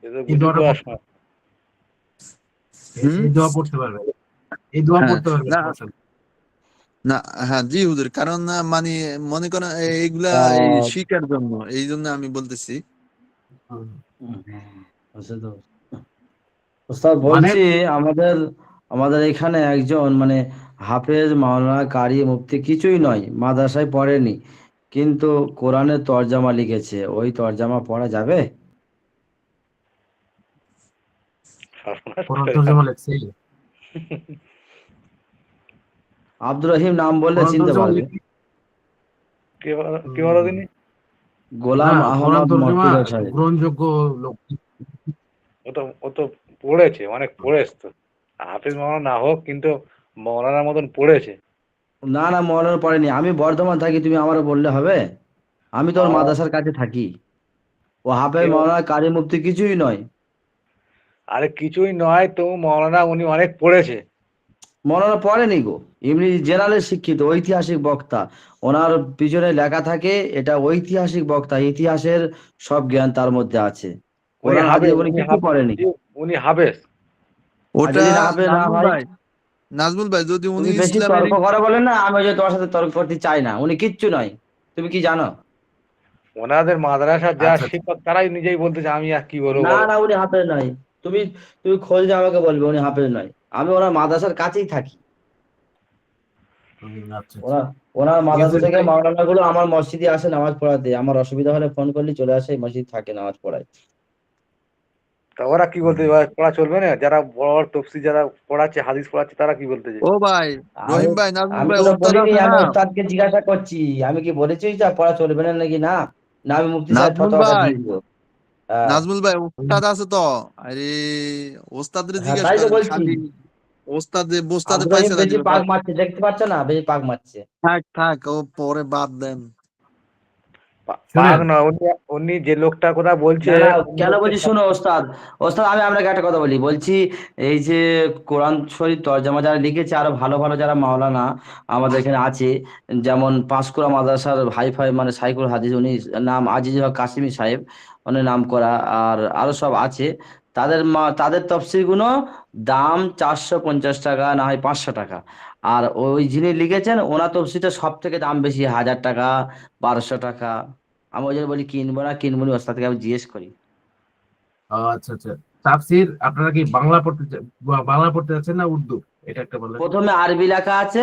এটা এই উজু দোয়াটা দোয়া পড়তে শোনা। পারবে, হুম। এই দোয়া পড়তে পারবে, এই দোয়া হ্যাঁ। পড়তে পারবে, না সমস্যা নেই। না, হ্যাঁ জি হুজুর, কারণ মানে মনে করেন এইগুলা এই আহ, শিকার জন্য, এই জন্য আমি বলতেছি। হুম। বুঝতে তো। ওস্তাদ মানে বলছি, আমাদের আমাদের এখানে একজন মানে হাফেজ মাওলানা কারি মুফতি কিছুই নয়, মাদ্রাসায় পড়েনি, কিন্তু কোরআনের তরজামা লিখেছে, ওই তরজামা পড়া যাবে? সর্বনাশ কোরআন করে তরজমা ফেলবে। লিখছে, আব্দুর রহিম নাম বললে কোরআন চিনতে তরজমা পারবে। লিখছে। কে বলো হুম, তিনি? না, গোলাম কোরআন আহমদ তরজমা মর্তুজা সাহেব। গ্রহণযোগ্য লোক। ও তো পড়েছে, অনেক পড়েছে তো। হাফিজ মাওলানা না হোক, কিন্তু মৌলানার মতন পড়েছে। না না, মনে পড়েনি, আমি বর্ধমান থাকি, তুমি আমারও বললে হবে? আমি তো ওর আহ, মাদ্রাসার কাছে থাকি। ও হাফেজ কে বল- মাওলানা কারি মুফতি কিছুই নয়। আরে কিছুই নয় তো, মৌলানা উনি অনেক পড়েছে। মৌলানা পড়েনি গো, এমনি জেনারেল শিক্ষিত, ঐতিহাসিক বক্তা। ওনার পিছনে লেখা থাকে এটা ঐতিহাসিক বক্তা, ইতিহাসের সব জ্ঞান তার মধ্যে আছে। উনি কোরআন হাদিস হাফেজ, উনি কিছু পড়েনি। উনি হাফেজ। আর ওটা যদি না হাফেজ না নাজমুল হয়, ভাই, নাজমুল ভাই যদি উনি তুমি বেশি ইসলামের তর্ক করে বলেন না, আমি যে তোমার সাথে তর্ক করতে চাই না, উনি কিচ্ছু নয়। তুমি কি জানো? ওনাদের মাদ্রাসার যারা আচ্ছা আচ্ছা, শিক্ষক তারাই নিজেই বলতেছে, আমি আর কি বলবো না বলো। না, উনি হাফেজ নয়। তুমি তুমি খোঁজ দিয়ে আমাকে বলবে উনি হাফেজ নয়। আমি ওনার মাদ্রাসার কাছেই থাকি। আচ্ছা আচ্ছা, ওনার ওনার ঠিক আছে মাদ্রাসা থেকে ভাই। মাওলানা গুলো আমার মসজিদে আসে নামাজ পড়াতে, আমার অসুবিধা হলে ফোন করলে চলে আসে, মসজিদ থাকে নামাজ পড়ায়। তা ওরা কি বলতে এবার পড়া চলবে না? যারা বড় বড় তফসির যারা পড়াচ্ছে, হাদিস পড়াচ্ছে, তারা কি বলতেছে? ও ভাই, আমি রহিম ভাই, নাজমুল আমি ভাই, তো ওটা ওস্তাদ বলিনি, আছে আমি না? ওস্তাদকে জিজ্ঞাসা করছি। আমি কি বলেছি যে পড়া চলবে না নাকি না? না আমি মুফতি সাহেব নাজমুল ফতোয়াটা ভাই, দিয়ে দিবো। হ্যাঁ নাজমুল ভাই, ওস্তাদ আছে তো। আরে, ওস্তাদরে হ্যাঁ, জিজ্ঞেস তাই তো করেন বলছি। খালি। ওস্তাদে বোস্তাদে আব্দুর রহিম পাইছে না বেশি দিবে, পাক বাদ। মারছে, দেখতে পাচ্ছ না? বেশি পাক মারছে। থাক থাক, ও পরে বাদ দেন। পাক শুনেন, নয়, উনি উনি যে লোকটার কথা বলছে, না না, উনি কেন হচ্ছে বলছি শোনো ওস্তাদ। ওস্তাদ আমি আপনাকে একটা কথা বলি, বলছি এই যে কোরআন শরীফ তরজমা যারা লিখেছে, আরো ভালো ভালো যারা মাওলানা আমাদের এখানে আছে, যেমন পাঁশকুড়া মাদ্রাসার হাই ফাই মানে সাইকুল হাদিস, উনি নাম আজিজুল হক কাশিমি সাহেব, উনি নাম করা, আর আরো সব আছে। তাদের তফসির গুলো দাম 450 টাকা, না হয় 500 টাকা। আর ওই যিনি লিখেছেন ওনার তফসিরটা সব থেকে দাম বেশি, 1000 টাকা, 1200 টাকা। আমি ওই জন্য বলি কিনবো না কিনবো না, ওস্তাদকে আমি জিজ্ঞেস করি। আচ্ছা আচ্ছা, তাফসির আপনারা কি বাংলা পড়তে বাংলা পড়তে যাচ্ছেন না উর্দু? এটা একটা বলেন। প্রথমে আরবি লেখা আছে,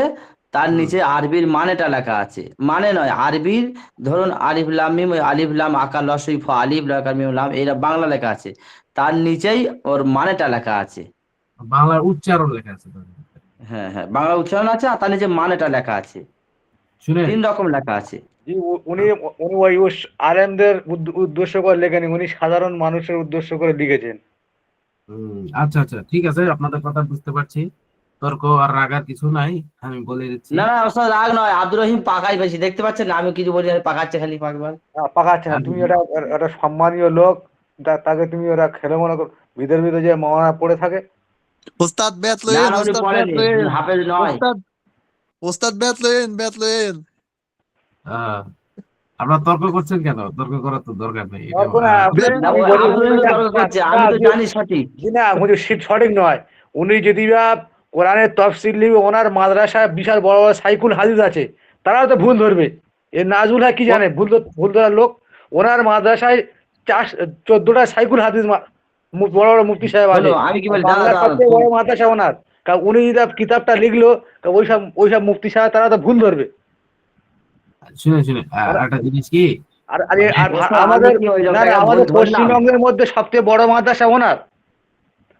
তার হুম। নিচে আরবির মানেটা লেখা আছে। মানে নয়, আরবির ধরুন আলিফ লাম মিম, ওই আলিফ লাম আকার লসই ফ আলিফ লাকার মিম লাম, এইটা বাংলা লেখা আছে। তার নিচেই ওর মানেটা লেখা আছে। বাংলার উচ্চারণ লেখা আছে তাহলে। হ্যাঁ হ্যাঁ, বাংলা উচ্চারণ আছে, আর তার নিচে মানেটা লেখা আছে। শুনেন, 3 রকম লেখা আছে। জি, উনি উনি ওই আলেমদের উদ্দেশ্য করে লেখেনি, উনি সাধারণ মানুষের উদ্দেশ্য করে লিখেছেন। আচ্ছা আচ্ছা, ঠিক আছে, আপনাদের কথা বুঝতে পারছি। তর্ক আর রাগার কিছু নাই, আমি বলে দিচ্ছি। না না ওস্তাদ, রাগ নয়, আব্দুর রহিম পাকাই বেশি, দেখতে পাচ্ছেন না? আমি কিছু বলি না, পাকাচ্ছে খালি পাকবার। পাকাচ্ছে না, তুমি এটা একটা সম্মানীয় লোক, তাকে তুমি ওরা খেলে মনে করো, ভিতর ভিতর যে মাওলানা পড়ে থাকে। ওস্তাদ ব্যাত না লইন, না, উনি ওস্তাদ ব্যাত পড়েনি, লইন। উনি হাফেজ নয়। ওস্তাদ, ওস্তাদ ব্যাত লইন, ব্যাত লইন। আহ, আপনারা তর্ক করছেন কেন? তর্ক করার তো দরকার নেই এটা। তখন আপনি, ব্যাত না, আমি ওই বলি আব্দুর রহিম তর্ক করছে, আমি তো জানি সঠিক। জি না, মুঝে সঠিক নয়। উনি যদি বা কোরআনের তফসিল লিখবে, ওনার মাদ্রাসায় বিশাল বড় বড় সাইকুল হাদিস আছে, তারাও তো ভুল ধরবে। এ নাজুল হয় কি জানে ভুল ধরার লোক? ওনার মাদ্রাসায় 14টা সাইকুল হাদিস বড় বড় মুফতি সাহেব শোনো আছে। আমি কি বলি, দাঁড়া বাংলার দাঁড়া, সবচেয়ে বড় মাদ্রাসা ওনার। কারণ উনি যদি কিতাবটা লিখলো, তা ওইসব মুফতি সাহেব তারা তো ভুল ধরবে। শুনে শুনে, আর একটা জিনিস কি, আর আর মানে আর ওস্তাদ আমি আমাদের, কি ওই না লোকটাকে আমাদের ধরলাম? পশ্চিমবঙ্গের মধ্যে সবচেয়ে বড় মাদ্রাসা ওনার।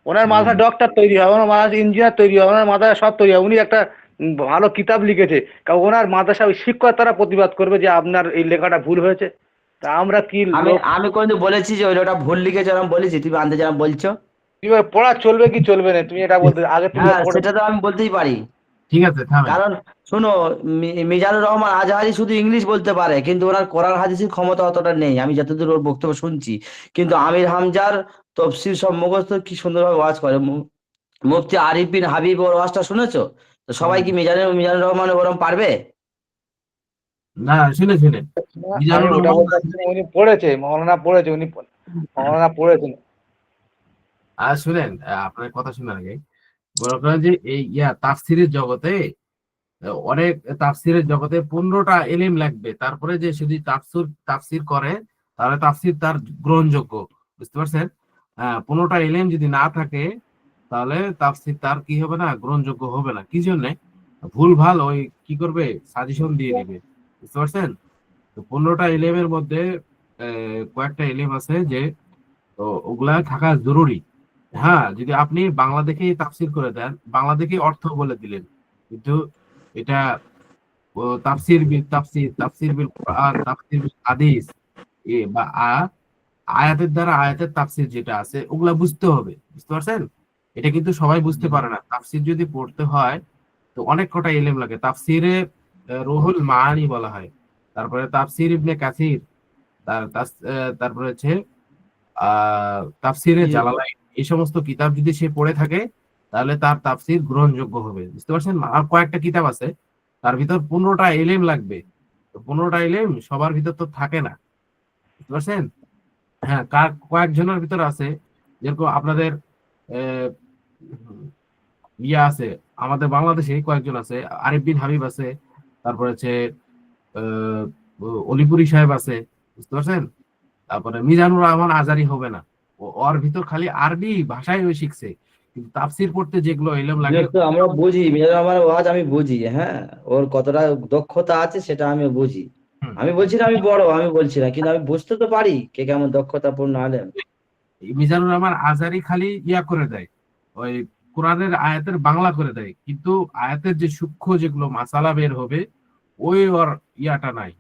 ওনার হুম, মাথায় ডক্টর তৈরি হয়, ওনার মাথায় ইঞ্জিনিয়ার তৈরি হয়, ওনার মাথায় সব তৈরি হয়। উনি একটা ভালো কিতাব লিখেছে, কারণ ওনার মাদ্রাসা ওই শিক্ষক তারা প্রতিবাদ করবে যে আপনার এই লেখাটা ভুল হয়েছে। তা আমরা কি আমি লোক, আমি কোনদিন বলেছি যে ওই লোকটা ভুল লিখেছে? এরকম বলেছি? তুমি আনতে যেরকম বলছো। কিভাবে পড়া চলবে কি চলবে না, তুমি এটা বলতে আগে তুমি হ্যাঁ পড়ে। সেটা তো আমি বলতেই পারি। ঠিক আছে, থামেন। কারণ শোনো, মিজানুর রহমান আজহারি শুধু ইংলিশ বলতে পারে, কিন্তু ওনার কোরআন হাদিসের ক্ষমতা অতটা নেই, আমি যতদূর ওর বক্তব্য শুনছি। কিন্তু আমির হামজার তফসির সব মুখস্থ, কি সুন্দরভাবে ওয়াজ করে। মুফতি আরিফ বিন হাবিব ওর ওয়াজটা শুনেছো? তো সবাই কি মিজানুর রহমান ওরম পারবে? না, শুনে শুনে, আমি মিজানুর ওটা রহমান বলতে চাচ্ছি না, উনি পড়েছে, মৌলানা পড়েছে, উনি মৌলানা পড়েছেন। আর শুনেন, আপনার কথা শোনার আগে মনে করেন যে এই তাফসিরের জগতে, অনেক তাফসিরের জগতে 15টা এলিম লাগবে, তারপরে যে শুধু তাফসির করে, তাহলে তাফসির তার গ্রহণযোগ্য। বুঝতে পারছেন? 15টা এলিম যদি না থাকে, তাহলে তাফসির তার কি হবে না, গ্রহণযোগ্য হবে না। কি জন্য? ভুল ভাল ওই কি করবে, সাজেশন দিয়ে দিবে। বুঝতে পারছেন? তো 15টা এলিমের মধ্যে কয়েকটা এলিম আছে যে, তো ওগুলা থাকা জরুরি। হ্যাঁ, যদি আপনি বাংলা দেখেই তাফসির করে দেন, বাংলা দেখেই অর্থ বলে দিলেন, কিন্তু এটা তাফসির বিল কোরআন, তাফসির বিল হাদিস, বা আয়াতের দ্বারা আয়াতের তাফসির যেটা আছে ওগুলা বুঝতে হবে। বুঝতে পারছেন? এটা কিন্তু সবাই বুঝতে পারে না। তাফসির যদি পড়তে হয় তো অনেক কটা ইলম লাগে। তাফসিরে রুহুল মাআনি বলা হয়, তারপরে তাফসির ইবনে কাসির, তারপরে হচ্ছে তাফসিরে জালালাইন। এই সমস্ত কিতাব যদি সে পড়ে থাকে, তাহলে তার তাফসির গ্রহণযোগ্য হবে। বুঝতে পারছেন? আর কয়েকটা কিতাব আছে, তার ভিতর 15টা এলেম লাগবে। তো 15টা এলেম সবার ভিতর তো থাকে না। বুঝতে পারছেন? হ্যাঁ, কয়েকজনের ভিতর আছে, যেরকম আপনাদের আহ, আছে, আমাদের বাংলাদেশে কয়েকজন আছে, আরিফ বিন হাবিব আছে, তারপরে হচ্ছে আহ, অলিপুরি সাহেব আছে। বুঝতে পারছেন? তারপরে মিজানুর রহমান আজারি হবে না, ওর ভিতর খালি আরবি ভাষায় ওই শিখছে, কিন্তু তাফসির পড়তে যেগুলো এলম লাগে। বিরক্ত আমরা বুঝি, মিজানুর রহমানের ওয়াজ আমি বুঝি, হ্যাঁ, ওর কতটা দক্ষতা আছে সেটা আমি বুঝি। হুম, আমি বলছি না আমি বড়, আমি বলছি না, কিন্তু আমি বুঝতে তো পারি কে কেমন দক্ষতাপূর্ণ আলেম। মিজানুর রহমান আজহারি খালি ইয়া করে দেয়, ওই কোরআনের আয়াতের বাংলা করে দেয়, কিন্তু আয়াতের যে সূক্ষ্ম যেগুলো মাসালা বের হবে ওই ওর ইয়াটা নাই।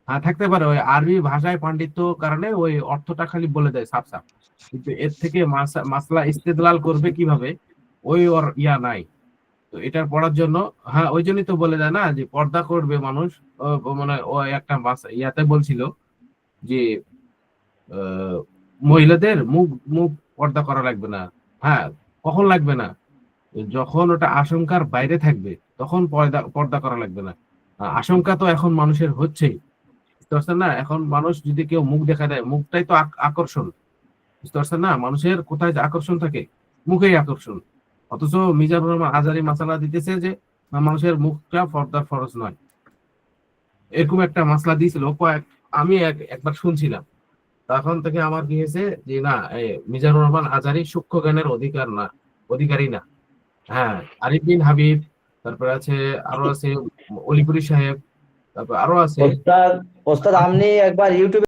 হ্যাঁ থাকতে পারে ওই আরবি ভাষায় পাণ্ডিত্য কারণে ওই অর্থটা খালি বলে দেয় সাফ সাফ, কিন্তু এর থেকে মাসলা ইস্তেদলাল করবে কিভাবে ওই ওর ইয়া নাই। তো এটার পড়ার জন্য, হ্যাঁ ওই জন্যই তো বলে দেয় না যে পর্দা করবে মানুষ। মানে ও একটা ইয়াতে বলছিল যে মহিলাদের মুখ মুখ পর্দা করা লাগবে না। হ্যাঁ কখন লাগবে না? যখন ওটা আশঙ্কার বাইরে থাকবে তখন পর্দা করা লাগবে না। আশঙ্কা তো এখন মানুষের হচ্ছেই, বুঝতে পারছেন না? এখন মানুষ যদি কেউ মুখ দেখা দেয়, মুখটাই তো আকর্ষণ, বুঝতে পারছেন না? মানুষের কোথায় যে আকর্ষণ থাকে, মুখেই আকর্ষণ। অথচ মিজানুর রহমান আজহারি মাসালা দিতেছে যে মানুষের মুখটা পর্দার ফরজ নয়, এরকম একটা মাসলা দিয়েছিল। আমি একবার শুনছিলাম, তখন থেকে আমার কি হয়েছে যে না, মিজানুর রহমান আজহারি সূক্ষ্ম জ্ঞানের অধিকারী না। হ্যাঁ আরিফ বিন হাবিব, তারপরে আছে আরো আছে অলিপুরি সাহেব, তারপর আরো আছে। ওস্তাদ আপনি একবার ইউটিউবে